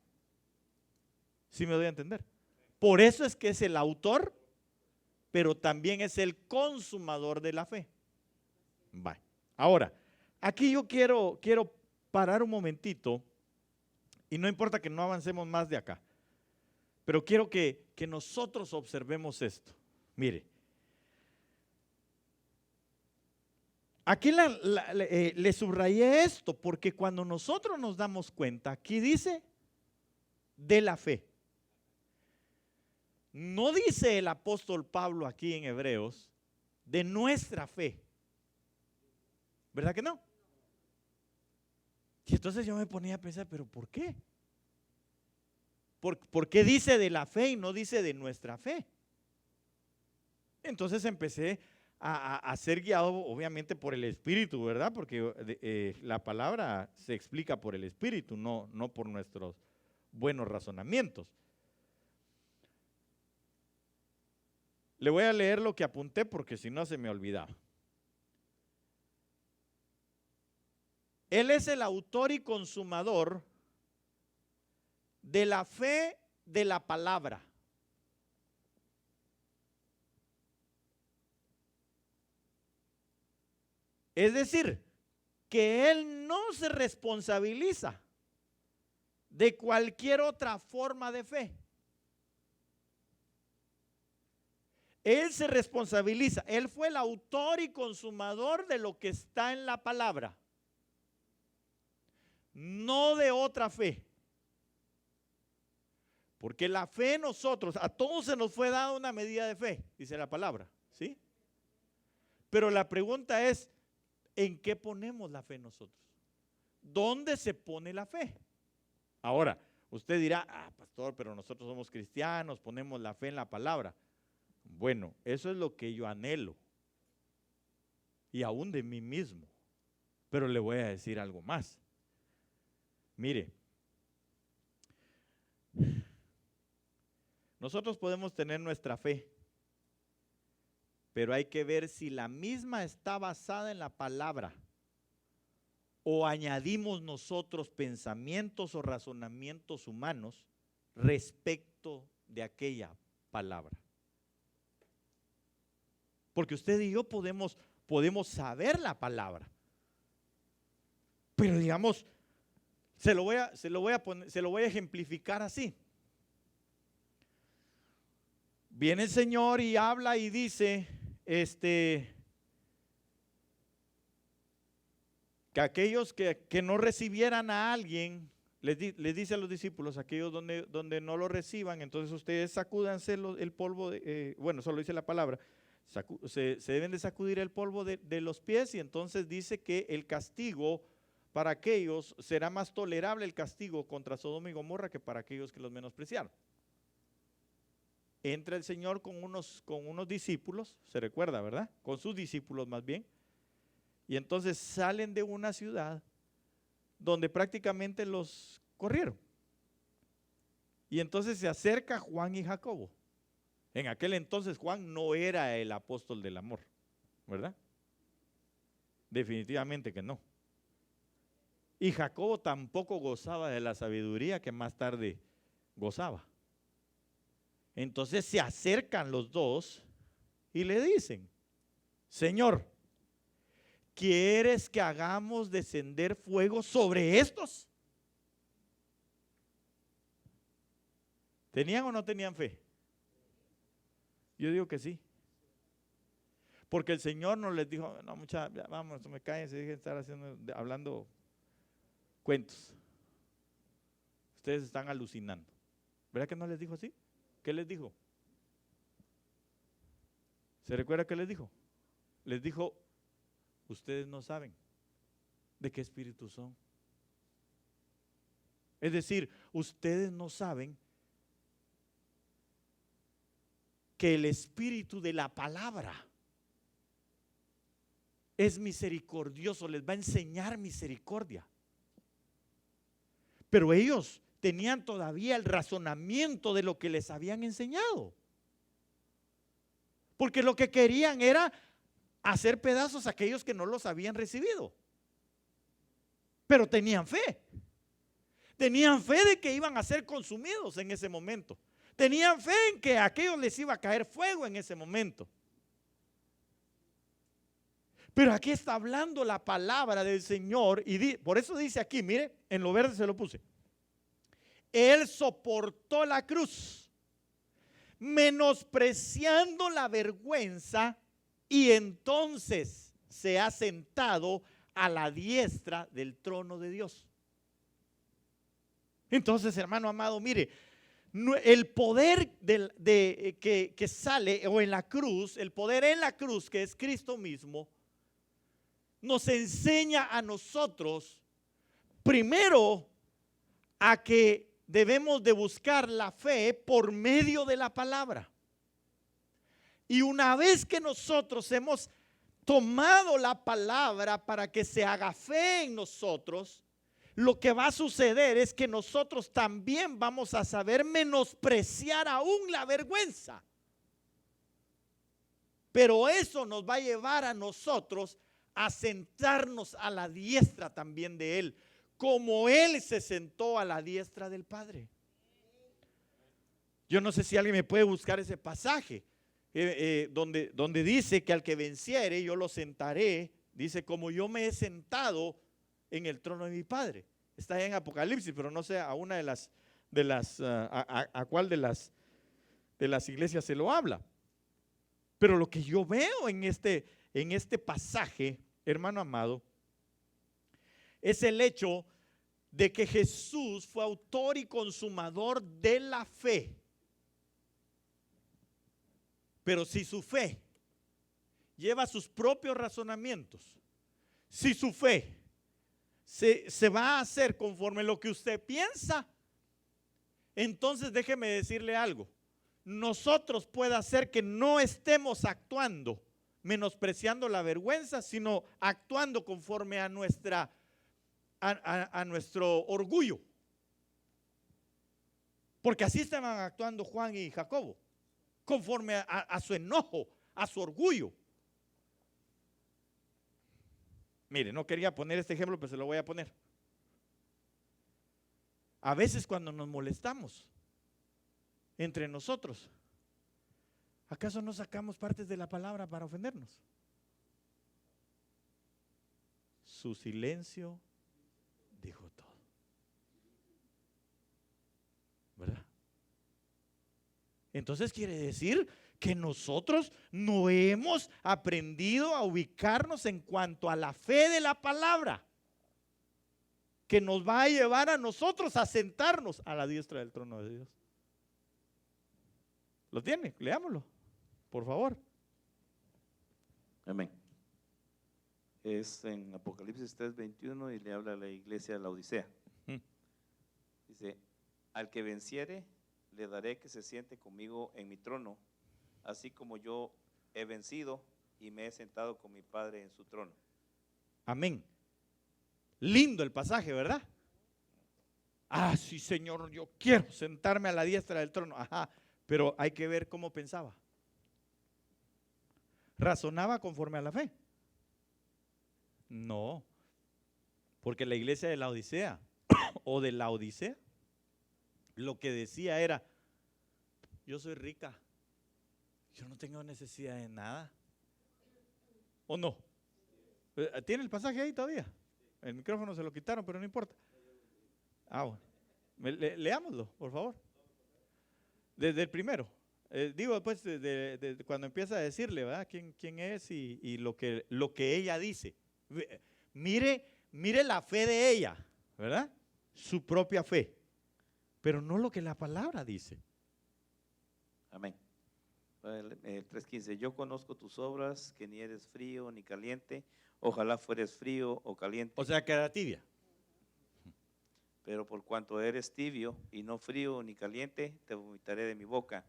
¿Sí me doy a entender? Por eso es que es el autor, pero también es el consumador de la fe. Vale. Ahora, aquí yo quiero parar un momentito, y no importa que no avancemos más de acá, pero quiero que nosotros observemos esto. Mire, aquí le subrayé esto, porque cuando nosotros nos damos cuenta, aquí dice de la fe. No dice el apóstol Pablo aquí en Hebreos de nuestra fe. ¿Verdad que no? Y entonces yo me ponía a pensar, ¿pero por qué? ¿Por qué dice de la fe y no dice de nuestra fe? Entonces empecé a ser guiado obviamente por el Espíritu, ¿verdad? Porque la palabra se explica por el Espíritu, no por nuestros buenos razonamientos. Le voy a leer lo que apunté porque si no se me olvidaba. Él es el autor y consumador de la fe de la palabra. Es decir, que Él no se responsabiliza de cualquier otra forma de fe. Él se responsabiliza. Él fue el autor y consumador de lo que está en la palabra, no de otra fe. Porque la fe nosotros, a todos se nos fue dada una medida de fe, dice la palabra, ¿sí? Pero la pregunta es, ¿en qué ponemos la fe nosotros? ¿Dónde se pone la fe? Ahora, usted dirá, pastor, pero nosotros somos cristianos, ponemos la fe en la palabra. Bueno, eso es lo que yo anhelo, y aún de mí mismo. Pero le voy a decir algo más. Mire, nosotros podemos tener nuestra fe, pero hay que ver si la misma está basada en la palabra o añadimos nosotros pensamientos o razonamientos humanos respecto de aquella palabra. Porque usted y yo podemos saber la palabra, pero digamos, se lo voy a ejemplificar así. Viene el Señor y habla y dice, que aquellos que no recibieran a alguien, les dice a los discípulos, aquellos donde no lo reciban, entonces ustedes sacúdanse el polvo, bueno, solo dice la palabra, se deben de sacudir el polvo de los pies, y entonces dice que el castigo para aquellos será más tolerable, el castigo contra Sodoma y Gomorra, que para aquellos que los menospreciaron. entra el Señor con unos discípulos, se recuerda, ¿verdad? Con sus discípulos más bien. Y entonces salen de una ciudad donde prácticamente los corrieron. Y entonces se acerca Juan y Jacobo. En aquel entonces Juan no era el apóstol del amor, ¿verdad? Definitivamente que no. Y Jacobo tampoco gozaba de la sabiduría que más tarde gozaba. Entonces se acercan los dos y le dicen: Señor, ¿quieres que hagamos descender fuego sobre estos? ¿Tenían o no tenían fe? Yo digo que sí. Porque el Señor no les dijo: no, vamos, me callen, se dejen estar hablando cuentos. Ustedes están alucinando. ¿Verdad que no les dijo así? ¿Qué les dijo? ¿Se recuerda qué les dijo? Les dijo: ustedes no saben de qué espíritu son. Es decir, ustedes no saben que el espíritu de la palabra es misericordioso, les va a enseñar misericordia. Pero ellos tenían todavía el razonamiento de lo que les habían enseñado. Porque lo que querían era hacer pedazos a aquellos que no los habían recibido. Pero tenían fe. Tenían fe de que iban a ser consumidos en ese momento. Tenían fe en que a aquellos les iba a caer fuego en ese momento. Pero aquí está hablando la palabra del Señor y por eso dice aquí, mire, en lo verde se lo puse. Él soportó la cruz, menospreciando la vergüenza, y entonces se ha sentado a la diestra del trono de Dios. Entonces, hermano amado, mire, el poder que sale o en la cruz, el poder en la cruz, que es Cristo mismo, nos enseña a nosotros primero a que debemos de buscar la fe por medio de la palabra. Y una vez que nosotros hemos tomado la palabra para que se haga fe en nosotros, lo que va a suceder es que nosotros también vamos a saber menospreciar aún la vergüenza. Pero eso nos va a llevar a nosotros a sentarnos a la diestra también de Él, como Él se sentó a la diestra del Padre. Yo no sé si alguien me puede buscar ese pasaje donde dice que al que venciere yo lo sentaré, dice, como yo me he sentado en el trono de mi Padre. Está en Apocalipsis, pero no sé a una a cuál de las iglesias se lo habla. Pero lo que yo veo en este pasaje, hermano amado, es el hecho de que Jesús fue autor y consumador de la fe. Pero si su fe lleva sus propios razonamientos, si su fe se va a hacer conforme lo que usted piensa, entonces déjeme decirle algo. Nosotros puede hacer que no estemos actuando menospreciando la vergüenza, sino actuando conforme a nuestro orgullo. Porque así estaban actuando Juan y Jacobo, conforme a su enojo, a su orgullo. Mire, no quería poner este ejemplo, pero se lo voy a poner. A veces cuando nos molestamos entre nosotros, ¿acaso no sacamos partes de la palabra para ofendernos? Su silencio dijo todo. ¿Verdad? Entonces quiere decir que nosotros no hemos aprendido a ubicarnos en cuanto a la fe de la palabra, que nos va a llevar a nosotros a sentarnos a la diestra del trono de Dios. ¿Lo tiene? Leámoslo, por favor. Amén. Es en Apocalipsis 3:21 y le habla a la iglesia de la Odisea. Dice: al que venciere, le daré que se siente conmigo en mi trono, así como yo he vencido y me he sentado con mi Padre en su trono. Amén. Lindo el pasaje, ¿verdad? Ah, sí, Señor, yo quiero sentarme a la diestra del trono. Ajá, pero hay que ver cómo pensaba. ¿Razonaba conforme a la fe? No, porque la iglesia de la Odisea o de la Odisea, lo que decía era, yo soy rica, yo no tengo necesidad de nada. ¿O no? ¿Tiene el pasaje ahí todavía? El micrófono se lo quitaron, pero no importa. Ah, bueno. Leámoslo, por favor. Desde el primero. Digo después de cuando empieza a decirle, ¿verdad? ¿Quién es y lo que ella dice. Mire la fe de ella, ¿verdad? Su propia fe. Pero no lo que la palabra dice. Amén. El 3:15, yo conozco tus obras, que ni eres frío ni caliente, ojalá fueres frío o caliente. O sea que era tibia. Pero por cuanto eres tibio y no frío ni caliente, te vomitaré de mi boca.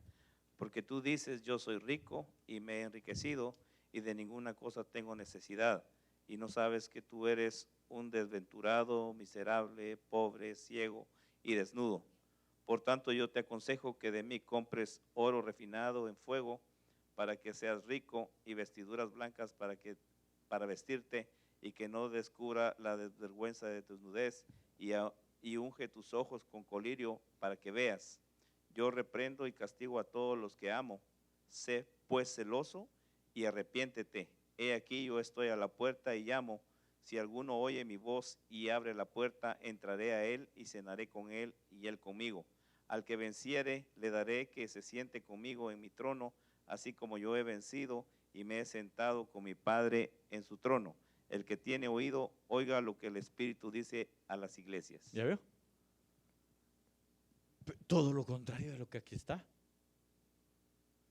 Porque tú dices, yo soy rico y me he enriquecido y de ninguna cosa tengo necesidad. Y no sabes que tú eres un desventurado, miserable, pobre, ciego y desnudo. Por tanto, yo te aconsejo que de mí compres oro refinado en fuego para que seas rico y vestiduras blancas para vestirte y que no descubra la vergüenza de tu desnudez y unge tus ojos con colirio para que veas. Yo reprendo y castigo a todos los que amo. Sé pues celoso y arrepiéntete. He aquí yo estoy a la puerta y llamo. Si alguno oye mi voz y abre la puerta, entraré a él y cenaré con él y él conmigo. Al que venciere, le daré que se siente conmigo en mi trono, así como yo he vencido y me he sentado con mi Padre en su trono. El que tiene oído, oiga lo que el Espíritu dice a las iglesias. ¿Ya veo? Todo lo contrario de lo que aquí está.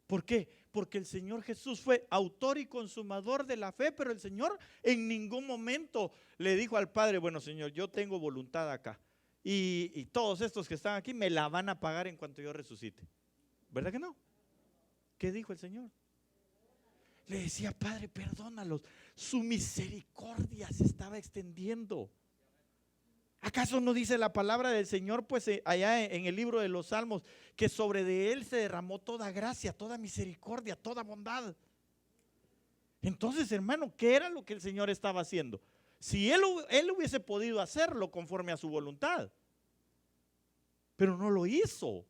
¿Por qué? Porque el Señor Jesús fue autor y consumador de la fe, pero el Señor en ningún momento le dijo al Padre, bueno, Señor, yo tengo voluntad acá. Y todos estos que están aquí me la van a pagar en cuanto yo resucite. ¿Verdad que no? ¿Qué dijo el Señor? Le decía, Padre, perdónalos. Su misericordia se estaba extendiendo. ¿Acaso no dice la palabra del Señor, pues allá en el libro de los Salmos, que sobre de él se derramó toda gracia, toda misericordia, toda bondad? Entonces, hermano, ¿qué era lo que el Señor estaba haciendo? Si él hubiese podido hacerlo conforme a su voluntad, pero no lo hizo.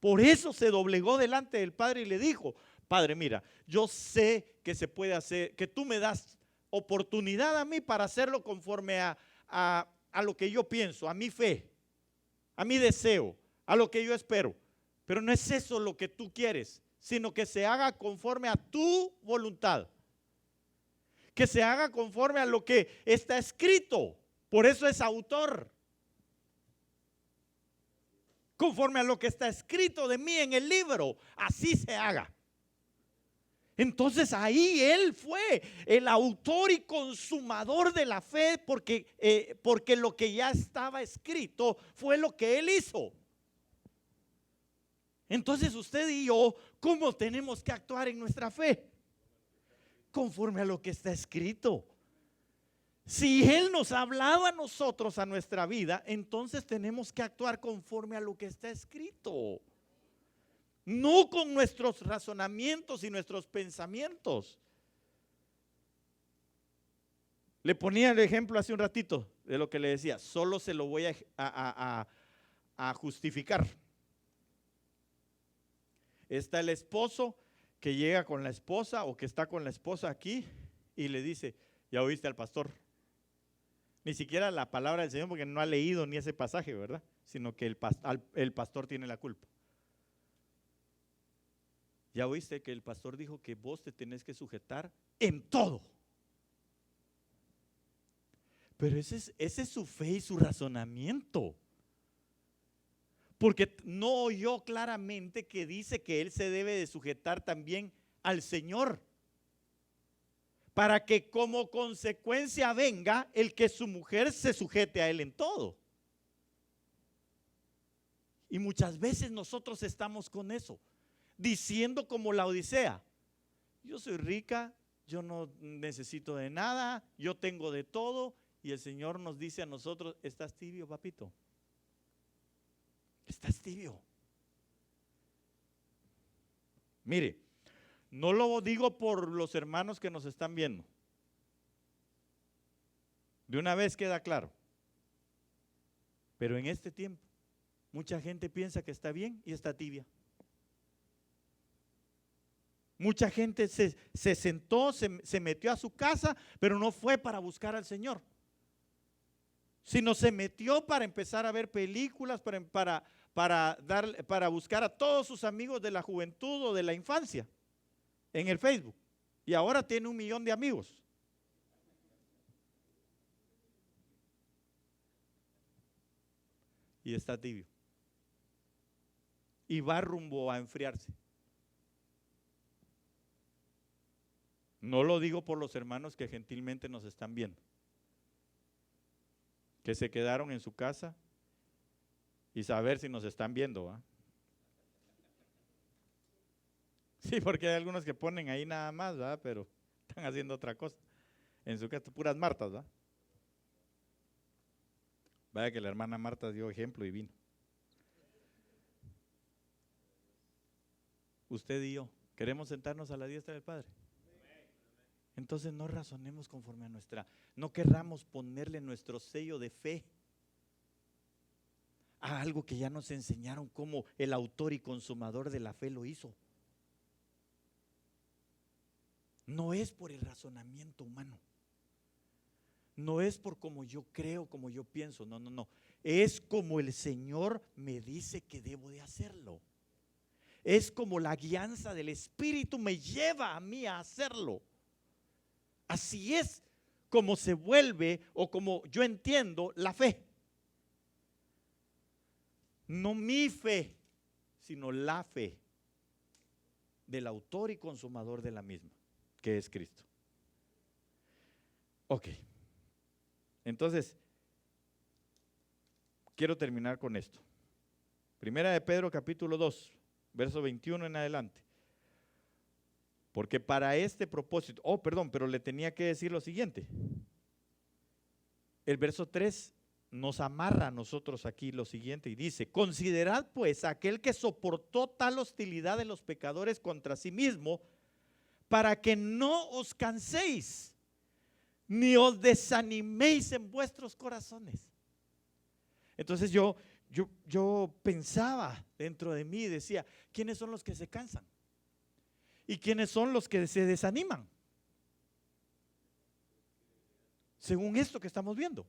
Por eso se doblegó delante del Padre y le dijo, Padre, mira, yo sé que se puede hacer, que tú me das oportunidad a mí para hacerlo conforme a lo que yo pienso, a mi fe, a mi deseo, a lo que yo espero. Pero no es eso lo que tú quieres, sino que se haga conforme a tu voluntad. Que se haga conforme a lo que está escrito. Por eso es autor. Conforme a lo que está escrito de mí en el libro, así se haga. Entonces ahí él fue el autor y consumador de la fe porque lo que ya estaba escrito fue lo que él hizo. Entonces usted y yo, ¿cómo tenemos que actuar en nuestra fe? Conforme a lo que está escrito. Si él nos ha hablado a nosotros, a nuestra vida, entonces tenemos que actuar conforme a lo que está escrito. No con nuestros razonamientos y nuestros pensamientos. Le ponía el ejemplo hace un ratito de lo que le decía, solo se lo voy a justificar. Está el esposo que llega con la esposa o que está con la esposa aquí y le dice, ya oíste al pastor. Ni siquiera la palabra del Señor porque no ha leído ni ese pasaje, ¿verdad? Sino que el pastor tiene la culpa. Ya oíste que el pastor dijo que vos te tenés que sujetar en todo. Pero ese es su fe y su razonamiento. Porque no oyó claramente que dice que él se debe de sujetar también al Señor. Para que como consecuencia venga el que su mujer se sujete a él en todo. Y muchas veces nosotros estamos con eso, diciendo como la Odisea: yo soy rica, yo no necesito de nada, yo tengo de todo. Y el Señor nos dice a nosotros: estás tibio, papito. Estás tibio. Mire, no lo digo por los hermanos que nos están viendo. De una vez queda claro. Pero en este tiempo, mucha gente piensa que está bien y está tibia. Mucha gente se sentó, se metió a su casa, pero no fue para buscar al Señor, sino se metió para empezar a ver películas, para buscar a todos sus amigos de la juventud o de la infancia en el Facebook. Y ahora tiene 1 millón de amigos. Y está tibio. Y va rumbo a enfriarse. No lo digo por los hermanos que gentilmente nos están viendo, que se quedaron en su casa y saber si nos están viendo, ¿va? Sí, porque hay algunos que ponen ahí nada más, ¿va? Pero están haciendo otra cosa. En su casa, puras Martas, ¿va? Vaya que la hermana Marta dio ejemplo y vino. Usted y yo, ¿queremos sentarnos a la diestra del Padre? Entonces no razonemos conforme a no querramos ponerle nuestro sello de fe a algo que ya nos enseñaron como el autor y consumador de la fe lo hizo. No es por el razonamiento humano. No es por como yo creo, como yo pienso, no. Es como el Señor me dice que debo de hacerlo. Es como la guianza del Espíritu me lleva a mí a hacerlo. Así es como se vuelve, o como yo entiendo, la fe. No mi fe, sino la fe del autor y consumador de la misma, que es Cristo. Ok. Entonces, quiero terminar con esto. Primera de Pedro capítulo 2, verso 21 en adelante. Porque para este propósito, pero le tenía que decir lo siguiente. El verso 3 nos amarra a nosotros aquí lo siguiente y dice: considerad pues a aquel que soportó tal hostilidad de los pecadores contra sí mismo, para que no os canséis, ni os desaniméis en vuestros corazones. Entonces yo pensaba dentro de mí y decía: ¿quiénes son los que se cansan? ¿Y quiénes son los que se desaniman? Según esto que estamos viendo,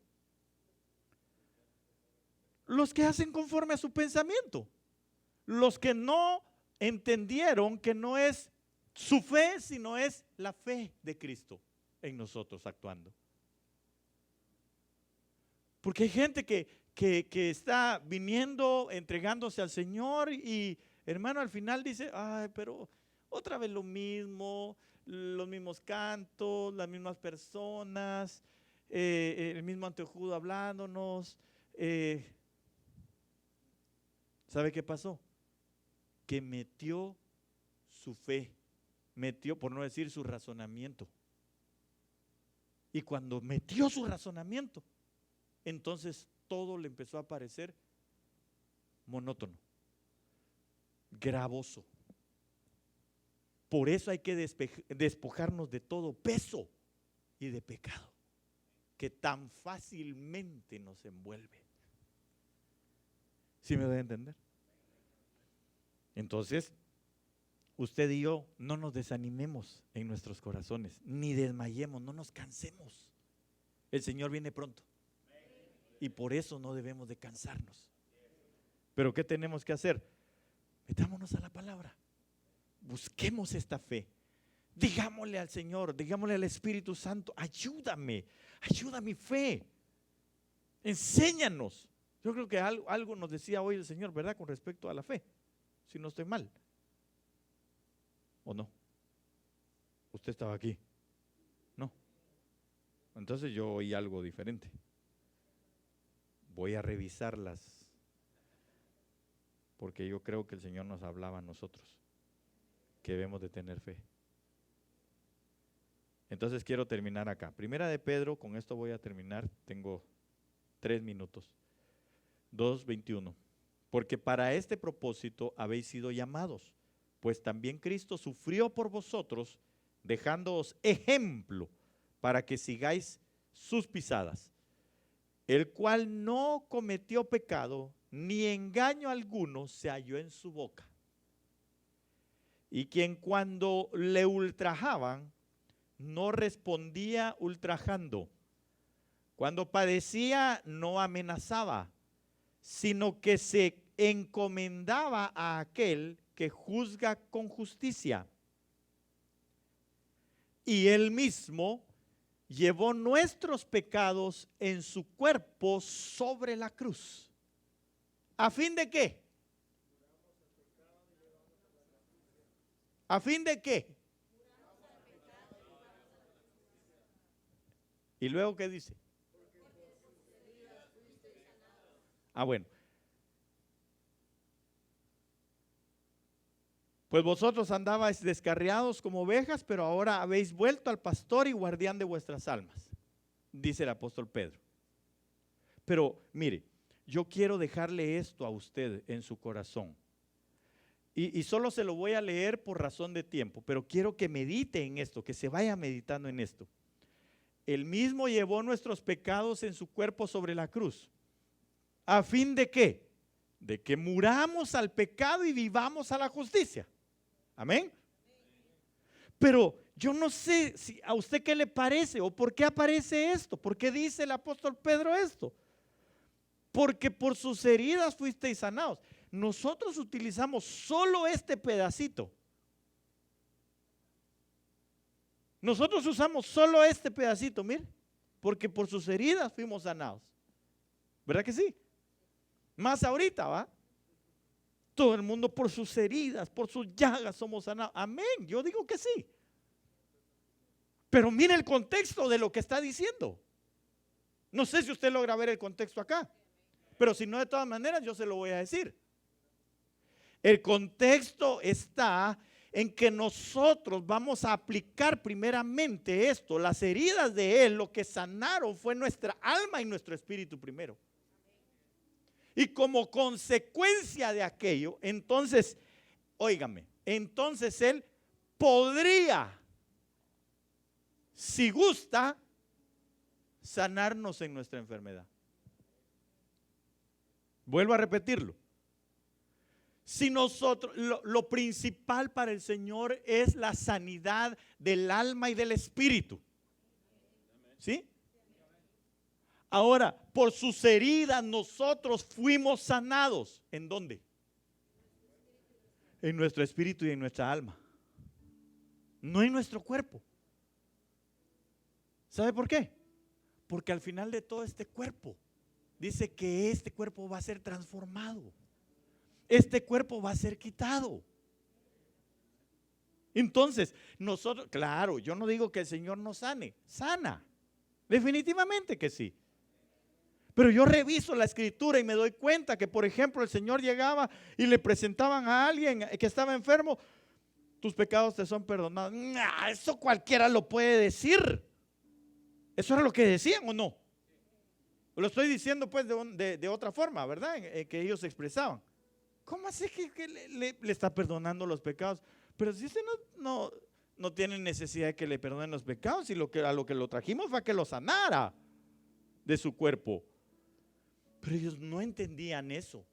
los que hacen conforme a su pensamiento, los que no entendieron que no es su fe, sino es la fe de Cristo en nosotros actuando. Porque hay gente que está viniendo, entregándose al Señor y, hermano, al final dice: ay, pero otra vez lo mismo, los mismos cantos, las mismas personas, el mismo anteojudo hablándonos. ¿Sabe qué pasó? Que metió su fe, metió, por no decir su razonamiento. Y cuando metió su razonamiento, entonces todo le empezó a parecer monótono, gravoso. Por eso hay que despojarnos de todo peso y de pecado que tan fácilmente nos envuelve. ¿Sí me doy a entender? Entonces, usted y yo no nos desanimemos en nuestros corazones, ni desmayemos, no nos cansemos. El Señor viene pronto y por eso no debemos de cansarnos. Pero ¿qué tenemos que hacer? Metámonos a la palabra. Busquemos esta fe. Digámosle al Señor, digámosle al Espíritu Santo: ayúdame, ayuda mi fe. Enséñanos. Yo creo que algo nos decía hoy el Señor, ¿verdad? Con respecto a la fe, si no estoy mal. ¿O no? ¿Usted estaba aquí? No. Entonces yo oí algo diferente. Voy a revisar porque yo creo que el Señor nos hablaba a nosotros, que debemos de tener fe. Entonces quiero terminar acá. Primera de Pedro, con esto voy a terminar, tengo 3 minutos. 2:21. Porque para este propósito habéis sido llamados, pues también Cristo sufrió por vosotros, dejándoos ejemplo para que sigáis sus pisadas, el cual no cometió pecado, ni engaño alguno se halló en su boca. Y quien cuando le ultrajaban, no respondía ultrajando. Cuando padecía, no amenazaba, sino que se encomendaba a aquel que juzga con justicia. Y él mismo llevó nuestros pecados en su cuerpo sobre la cruz. ¿A fin de qué? ¿A fin de qué? ¿Y luego qué dice? Bueno. Pues vosotros andabais descarriados como ovejas, pero ahora habéis vuelto al pastor y guardián de vuestras almas, dice el apóstol Pedro. Pero mire, yo quiero dejarle esto a usted en su corazón. Y solo se lo voy a leer por razón de tiempo, pero quiero que medite en esto, que se vaya meditando en esto. Él mismo llevó nuestros pecados en su cuerpo sobre la cruz. ¿A fin de qué? De que muramos al pecado y vivamos a la justicia. Amén. Pero yo no sé si a usted qué le parece o por qué aparece esto, por qué dice el apóstol Pedro esto. Porque por sus heridas fuisteis sanados. Nosotros utilizamos solo este pedacito. Nosotros usamos solo este pedacito, mire, porque por sus heridas fuimos sanados. ¿Verdad que sí? Más ahorita, ¿va? Todo el mundo por sus heridas, por sus llagas somos sanados. Amén, yo digo que sí. Pero mire el contexto de lo que está diciendo. No sé si usted logra ver el contexto acá, pero si no, de todas maneras yo se lo voy a decir. El contexto está en que nosotros vamos a aplicar primeramente esto. Las heridas de Él, lo que sanaron fue nuestra alma y nuestro espíritu primero. Y como consecuencia de aquello, entonces, óigame, entonces Él podría, si gusta, sanarnos en nuestra enfermedad. Vuelvo a repetirlo. Si nosotros, lo principal para el Señor es la sanidad del alma y del espíritu. ¿Sí? Ahora, por sus heridas nosotros fuimos sanados. ¿En dónde? En nuestro espíritu y en nuestra alma. No en nuestro cuerpo. ¿Sabe por qué? Porque al final de todo este cuerpo, dice que este cuerpo va a ser transformado. Este cuerpo va a ser quitado. Entonces, nosotros, claro, yo no digo que el Señor nos sane, sana, definitivamente que sí. Pero yo reviso la escritura y me doy cuenta que, por ejemplo, el Señor llegaba y le presentaban a alguien que estaba enfermo, tus pecados te son perdonados. Eso cualquiera lo puede decir. ¿Eso era lo que decían o no? Lo estoy diciendo pues de otra forma, ¿verdad? Que ellos expresaban. ¿Cómo así que le está perdonando los pecados? Pero si usted no tiene necesidad de que le perdonen los pecados, y a lo que lo trajimos fue a que lo sanara de su cuerpo. Pero ellos no entendían eso.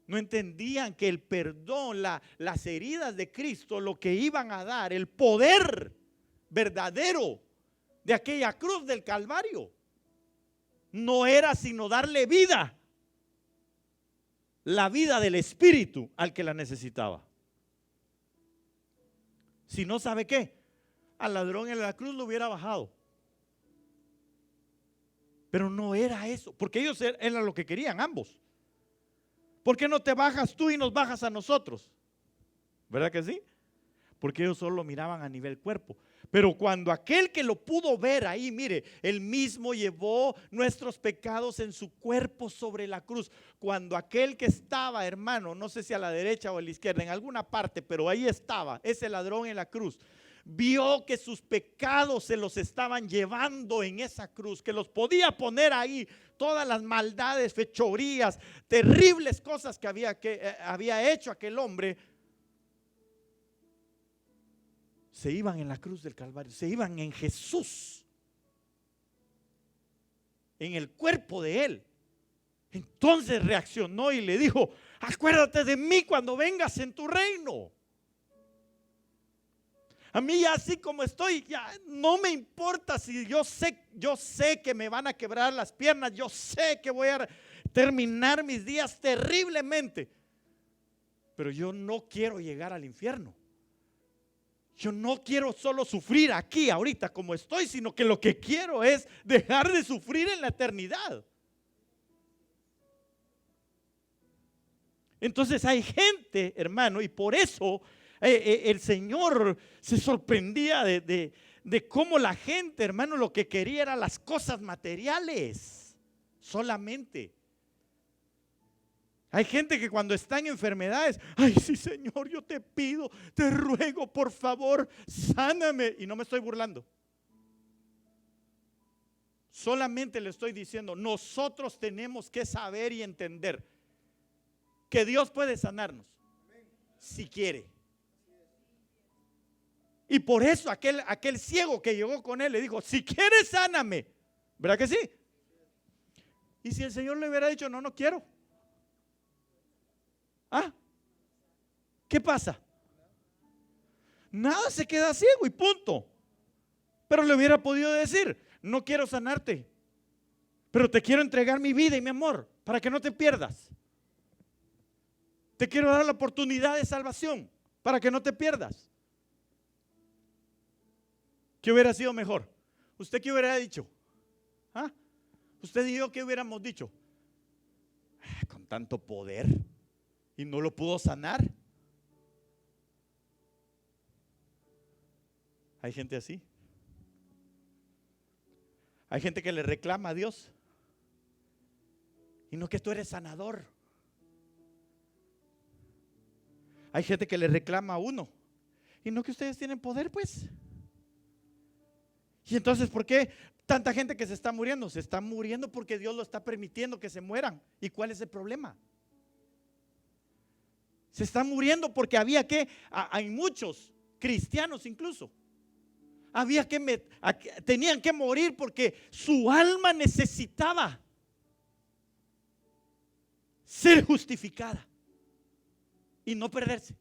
No entendían que el perdón, las heridas de Cristo, lo que iban a dar, el poder verdadero de aquella cruz del Calvario, no era sino darle vida. La vida del espíritu al que la necesitaba. Si no, ¿sabe qué? Al ladrón en la cruz lo hubiera bajado. Pero no era eso, porque ellos eran lo que querían ambos. ¿Por qué no te bajas tú y nos bajas a nosotros? ¿Verdad que sí? Porque ellos solo miraban a nivel cuerpo. Pero cuando aquel que lo pudo ver ahí, mire, él mismo llevó nuestros pecados en su cuerpo sobre la cruz. Cuando aquel que estaba, hermano, no sé si a la derecha o a la izquierda, en alguna parte, pero ahí estaba ese ladrón en la cruz, vio que sus pecados se los estaban llevando en esa cruz, que los podía poner ahí, todas las maldades, fechorías, terribles cosas que había hecho aquel hombre, se iban en la cruz del Calvario, se iban en Jesús, en el cuerpo de él. Entonces reaccionó y le dijo: acuérdate de mí cuando vengas en tu reino. A mí ya así como estoy, ya no me importa si yo sé que me van a quebrar las piernas, yo sé que voy a terminar mis días terriblemente, pero yo no quiero llegar al infierno. Yo no quiero solo sufrir aquí, ahorita como estoy, sino que lo que quiero es dejar de sufrir en la eternidad. Entonces hay gente, hermano, y por eso el Señor se sorprendía de cómo la gente, hermano, lo que quería eran las cosas materiales solamente. Hay gente que cuando está en enfermedades, ay, sí, Señor, yo te pido, te ruego, por favor, sáname. Y no me estoy burlando. Solamente le estoy diciendo, nosotros tenemos que saber y entender que Dios puede sanarnos si quiere. Y por eso aquel ciego que llegó con él le dijo: si quieres, sáname. ¿Verdad que sí? Y si el Señor le hubiera dicho: no, no quiero. ¿Ah? ¿Qué pasa? Nada, se queda ciego y punto. Pero le hubiera podido decir: no quiero sanarte, pero te quiero entregar mi vida y mi amor para que no te pierdas. Te quiero dar la oportunidad de salvación para que no te pierdas. ¿Qué hubiera sido mejor? ¿Usted qué hubiera dicho? ¿Ah? ¿Usted y yo qué hubiéramos dicho? Con tanto poder y no lo pudo sanar. Hay gente así. Hay gente que le reclama a Dios. Y no que tú eres sanador. Hay gente que le reclama a uno. Y no que ustedes tienen poder, pues. Y entonces, ¿por qué tanta gente que se está muriendo? Se está muriendo porque Dios lo está permitiendo que se mueran. ¿Y cuál es el problema? Se está muriendo porque hay muchos cristianos incluso, tenían que morir porque su alma necesitaba ser justificada y no perderse.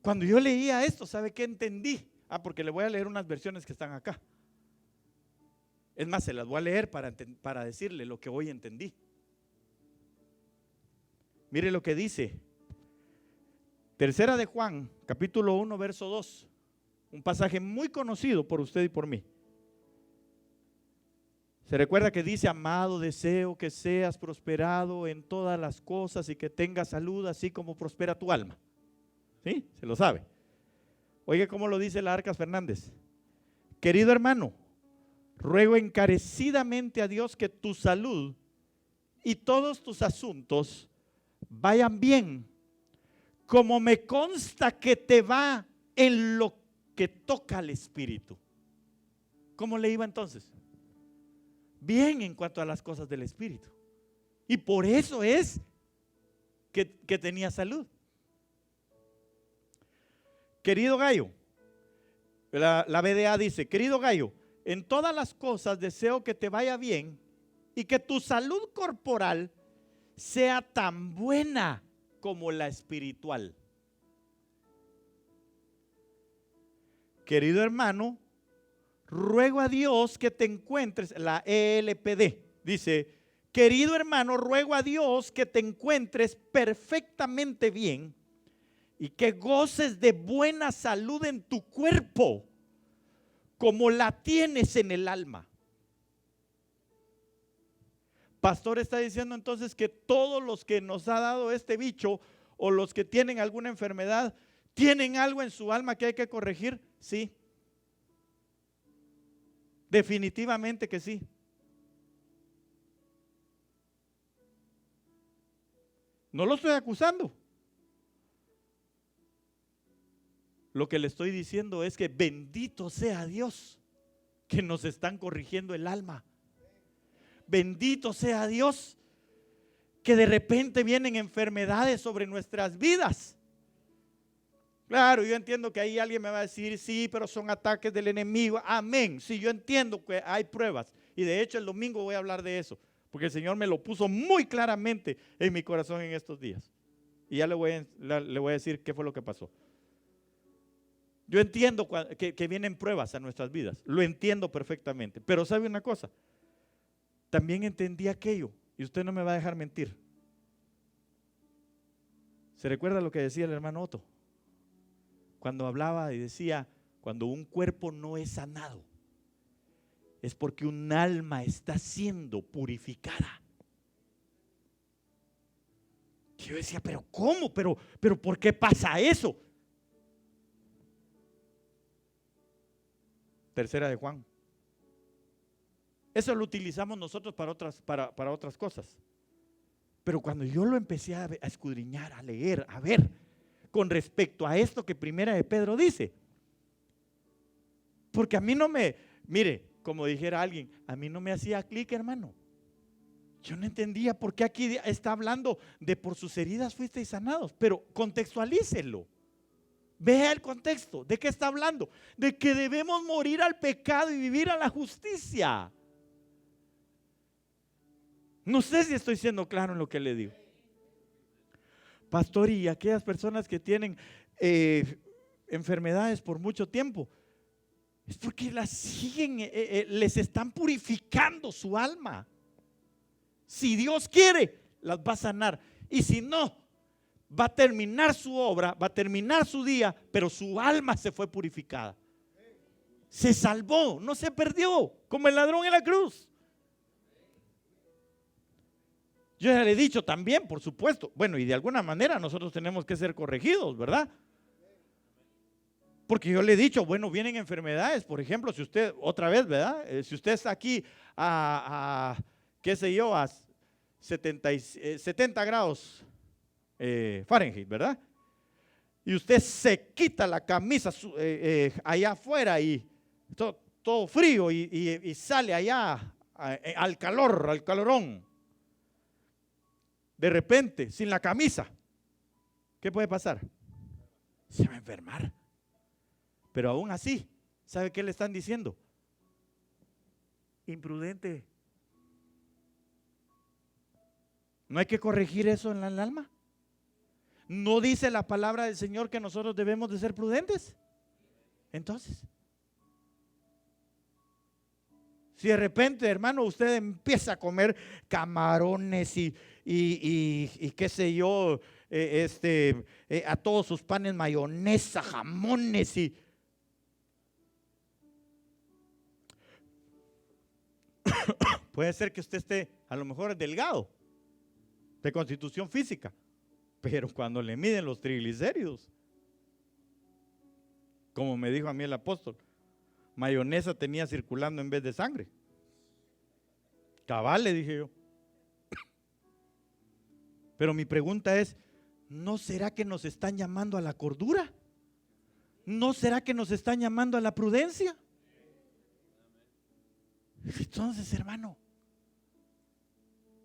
Cuando yo leía esto, ¿sabe qué entendí? Porque le voy a leer unas versiones que están acá. Es más, se las voy a leer para decirle lo que hoy entendí. Mire lo que dice Tercera de Juan, capítulo 1, verso 2. Un pasaje muy conocido por usted y por mí. Se recuerda que dice: amado, deseo que seas prosperado en todas las cosas y que tengas salud así como prospera tu alma. ¿Sí? Se lo sabe. Oiga cómo lo dice la Arcas Fernández: querido hermano, ruego encarecidamente a Dios que tu salud y todos tus asuntos vayan bien, como me consta que te va en lo que toca al espíritu. ¿Cómo le iba entonces? Bien en cuanto a las cosas del espíritu. Y por eso es que tenía salud. Querido Gallo, la BDA dice: querido Gallo, en todas las cosas deseo que te vaya bien y que tu salud corporal sea tan buena como la espiritual. Querido hermano, ruego a Dios que te encuentres, la ELPD dice: querido hermano, ruego a Dios que te encuentres perfectamente bien y que goces de buena salud en tu cuerpo como la tienes en el alma. Pastor está diciendo entonces que todos los que nos ha dado este bicho o los que tienen alguna enfermedad ¿Tienen algo en su alma que hay que corregir? Sí. Definitivamente que sí. No lo estoy acusando. Lo que le estoy diciendo es que bendito sea Dios que nos están corrigiendo el alma. Bendito sea Dios que de repente vienen enfermedades sobre nuestras vidas. Claro, yo entiendo que ahí alguien me va a decir, sí, pero son ataques del enemigo. Amén. Sí, yo entiendo que hay pruebas. Y de hecho el domingo voy a hablar de eso, porque el Señor me lo puso muy claramente en mi corazón en estos días. Y ya le voy a decir qué fue lo que pasó. Yo entiendo que vienen pruebas a nuestras vidas. Lo entiendo perfectamente. Pero ¿sabe una cosa? También entendí aquello, y usted no me va a dejar mentir. ¿Se recuerda lo que decía el hermano Otto? Cuando hablaba y decía, cuando un cuerpo no es sanado, es porque un alma está siendo purificada. Yo decía, pero ¿cómo? ¿Pero por qué pasa eso? Tercera de Juan. Eso lo utilizamos nosotros para otras cosas. Pero cuando yo lo empecé a escudriñar, a leer, a ver, con respecto a esto que Primera de Pedro dice, porque a mí no me, mire, como dijera alguien, a mí no me hacía clic, hermano. Yo no entendía por qué aquí está hablando de por sus heridas fuisteis sanados, pero contextualícelo. Vea el contexto, ¿de qué está hablando? De que debemos morir al pecado y vivir a la justicia. No sé si estoy siendo claro en lo que le digo. Pastor, y aquellas personas que tienen enfermedades por mucho tiempo, es porque las siguen, les están purificando su alma. Si Dios quiere, las va a sanar. Y si no, va a terminar su obra, va a terminar su día, pero su alma se fue purificada. Se salvó, no se perdió, como el ladrón en la cruz. Yo ya le he dicho también, por supuesto, bueno, y de alguna manera nosotros tenemos que ser corregidos, ¿verdad? Porque yo le he dicho, bueno, vienen enfermedades, por ejemplo, si usted, otra vez, ¿verdad? Si usted está aquí qué sé yo, a 70 grados Fahrenheit, ¿verdad? Y usted se quita la camisa allá afuera y todo frío y sale allá al calorón. De repente, sin la camisa, ¿qué puede pasar? Se va a enfermar. Pero aún así, ¿sabe qué le están diciendo? Imprudente. ¿No hay que corregir eso en el alma? ¿No dice la palabra del Señor que nosotros debemos de ser prudentes? Entonces, si de repente, hermano, usted empieza a comer camarones y qué sé yo, a todos sus panes mayonesa, jamones y puede ser que usted esté a lo mejor delgado, de constitución física, pero cuando le miden los triglicéridos, como me dijo a mí el apóstol, mayonesa tenía circulando en vez de sangre. Cabal, le dije yo. Pero mi pregunta es, ¿no será que nos están llamando a la cordura? ¿No será que nos están llamando a la prudencia? Entonces, hermano,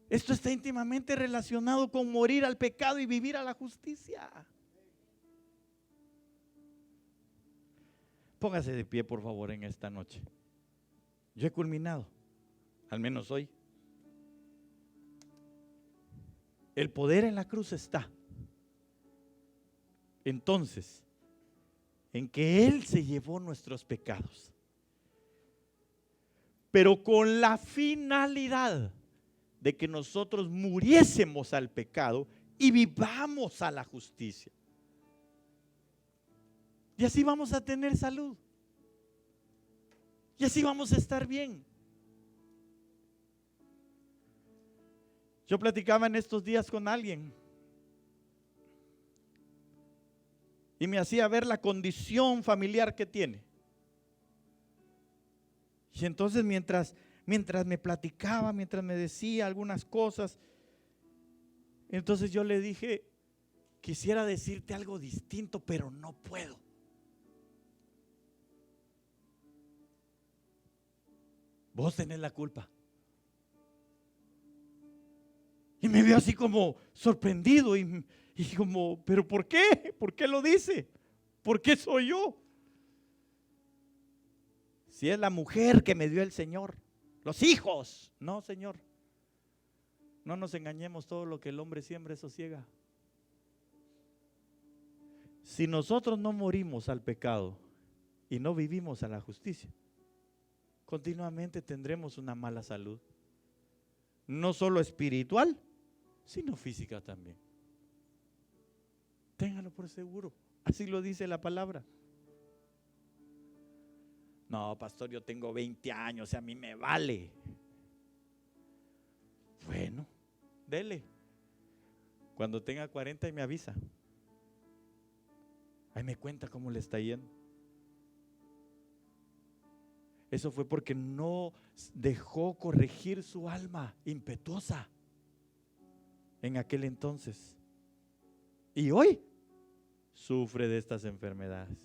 esto está íntimamente relacionado con morir al pecado y vivir a la justicia. Póngase de pie, por favor, en esta noche. Yo he culminado, al menos hoy. El poder en la cruz está. Entonces, en que Él se llevó nuestros pecados, pero con la finalidad de que nosotros muriésemos al pecado y vivamos a la justicia. Y así vamos a tener salud. Y así vamos a estar bien. Yo platicaba en estos días con alguien y me hacía ver la condición familiar que tiene. Y entonces mientras me platicaba, mientras me decía algunas cosas, entonces yo le dije, quisiera decirte algo distinto, pero no puedo. Vos tenés la culpa. Y me vio así como sorprendido y como, ¿pero por qué? ¿Por qué lo dice? ¿Por qué soy yo? Si es la mujer que me dio el Señor, los hijos. No, Señor. No nos engañemos, todo lo que el hombre siembra, eso ciega. Si nosotros no morimos al pecado y no vivimos a la justicia, continuamente tendremos una mala salud. No solo espiritual, sino física también. Téngalo por seguro. Así lo dice la palabra. No, pastor, yo tengo 20 años y a mí me vale. Bueno, dele. Cuando tenga 40 y me avisa. Ahí me cuenta cómo le está yendo. Eso fue porque no dejó corregir su alma impetuosa en aquel entonces. Y hoy sufre de estas enfermedades.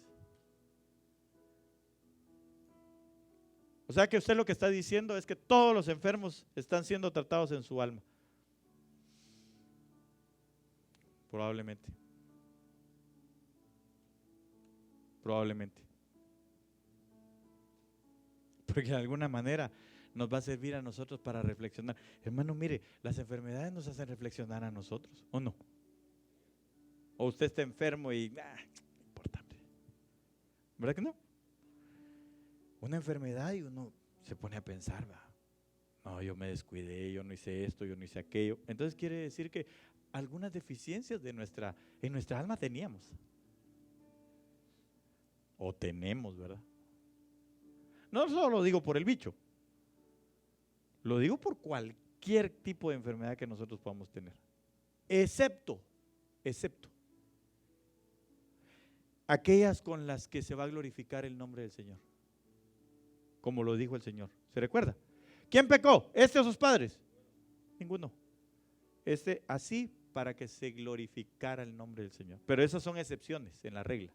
O sea que usted lo que está diciendo es que todos los enfermos están siendo tratados en su alma. Probablemente. Porque de alguna manera nos va a servir a nosotros para reflexionar. Hermano, mire, las enfermedades nos hacen reflexionar a nosotros, ¿o no? O usted está enfermo y no importa. ¿Verdad que no? Una enfermedad y uno se pone a pensar, no, yo me descuidé, yo no hice esto, yo no hice aquello. Entonces quiere decir que algunas deficiencias en nuestra alma teníamos. O tenemos, ¿verdad? No solo lo digo por el bicho, lo digo por cualquier tipo de enfermedad que nosotros podamos tener, excepto aquellas con las que se va a glorificar el nombre del Señor, como lo dijo el Señor. ¿Se recuerda? ¿Quién pecó? ¿Este o sus padres? Ninguno. Así para que se glorificara el nombre del Señor. Pero esas son excepciones en la regla.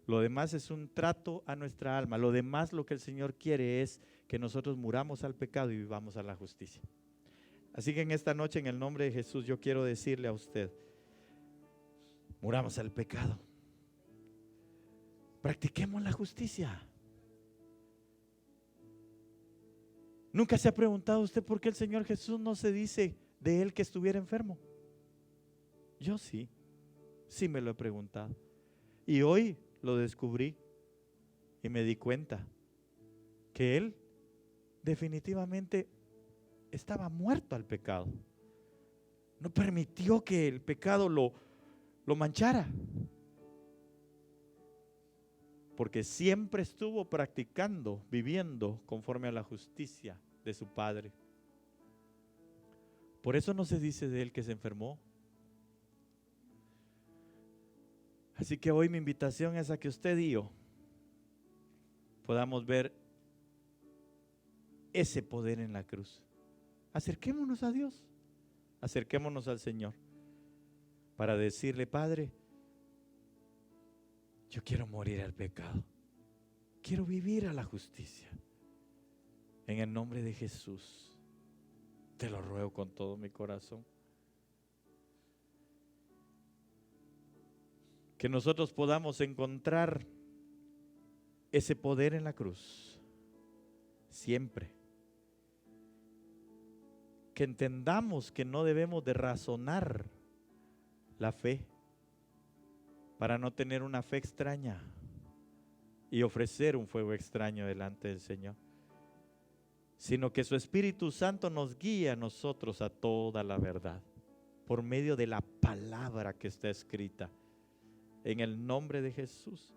Lo demás es un trato a nuestra alma. Lo demás, lo que el Señor quiere es que nosotros muramos al pecado y vivamos a la justicia. Así que en esta noche, en el nombre de Jesús, yo quiero decirle a usted, muramos al pecado. Practiquemos la justicia. ¿Nunca se ha preguntado usted por qué el Señor Jesús no se dice de él que estuviera enfermo? Yo sí me lo he preguntado. Y hoy lo descubrí y me di cuenta que él definitivamente estaba muerto al pecado. No permitió que el pecado lo manchara, porque siempre estuvo practicando, viviendo conforme a la justicia de su Padre. Por eso no se dice de él que se enfermó. Así que hoy mi invitación es a que usted y yo podamos ver ese poder en la cruz. Acerquémonos a Dios, acerquémonos al Señor para decirle: Padre, yo quiero morir al pecado, quiero vivir a la justicia. En el nombre de Jesús, te lo ruego con todo mi corazón. Que nosotros podamos encontrar ese poder en la cruz, siempre. Que entendamos que no debemos de razonar la fe para no tener una fe extraña y ofrecer un fuego extraño delante del Señor, sino que su Espíritu Santo nos guíe a nosotros a toda la verdad por medio de la palabra que está escrita. En el nombre de Jesús.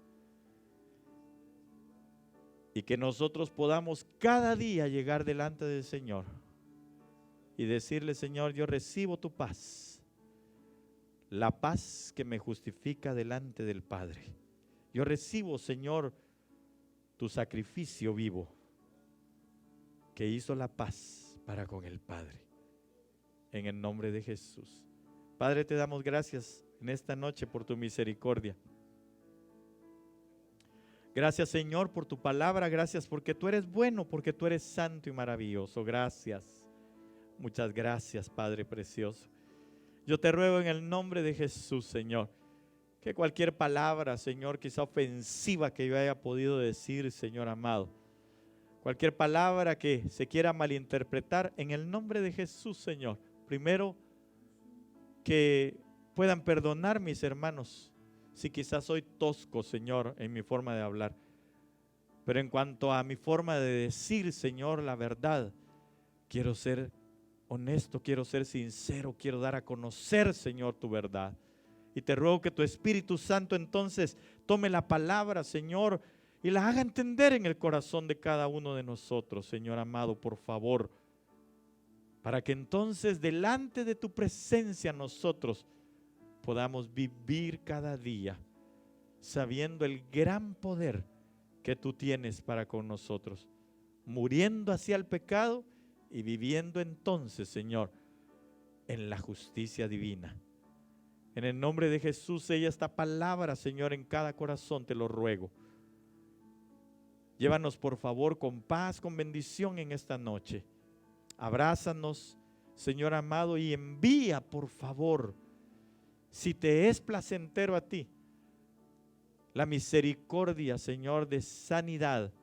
Y que nosotros podamos cada día llegar delante del Señor y decirle: Señor, yo recibo tu paz, la paz que me justifica delante del Padre. Yo recibo, Señor, tu sacrificio vivo que hizo la paz para con el Padre. En el nombre de Jesús. Padre, te damos gracias en esta noche por tu misericordia. Gracias, Señor, por tu palabra. Gracias porque tú eres bueno, porque tú eres santo y maravilloso. Gracias. Muchas gracias, Padre precioso. Yo te ruego en el nombre de Jesús, Señor, que cualquier palabra, Señor, quizá ofensiva que yo haya podido decir, Señor amado, cualquier palabra que se quiera malinterpretar, en el nombre de Jesús, Señor, primero que puedan perdonar mis hermanos, si quizás soy tosco, Señor, en mi forma de hablar. Pero en cuanto a mi forma de decir, Señor, la verdad, quiero ser honesto, quiero ser sincero, quiero dar a conocer, Señor, tu verdad. Y te ruego que tu Espíritu Santo entonces tome la palabra, Señor, y la haga entender en el corazón de cada uno de nosotros, Señor amado, por favor. Para que entonces delante de tu presencia nosotros podamos vivir cada día sabiendo el gran poder que tú tienes para con nosotros, muriendo hacia el pecado y viviendo entonces, Señor, en la justicia divina. En el nombre de Jesús, sella esta palabra, Señor, en cada corazón, te lo ruego. Llévanos, por favor, con paz, con bendición en esta noche. Abrázanos, Señor amado, y envía, por favor, si te es placentero a ti, la misericordia, Señor, de sanidad,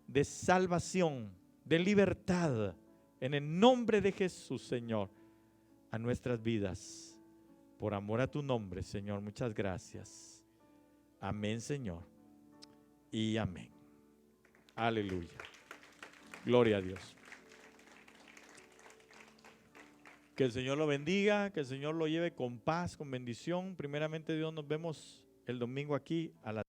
de salvación, de libertad, en el nombre de Jesús, Señor, a nuestras vidas. Por amor a tu nombre, Señor, muchas gracias. Amén, Señor. Y amén. Aleluya. Gloria a Dios. Que el Señor lo bendiga, que el Señor lo lleve con paz, con bendición. Primeramente, Dios, nos vemos el domingo aquí a las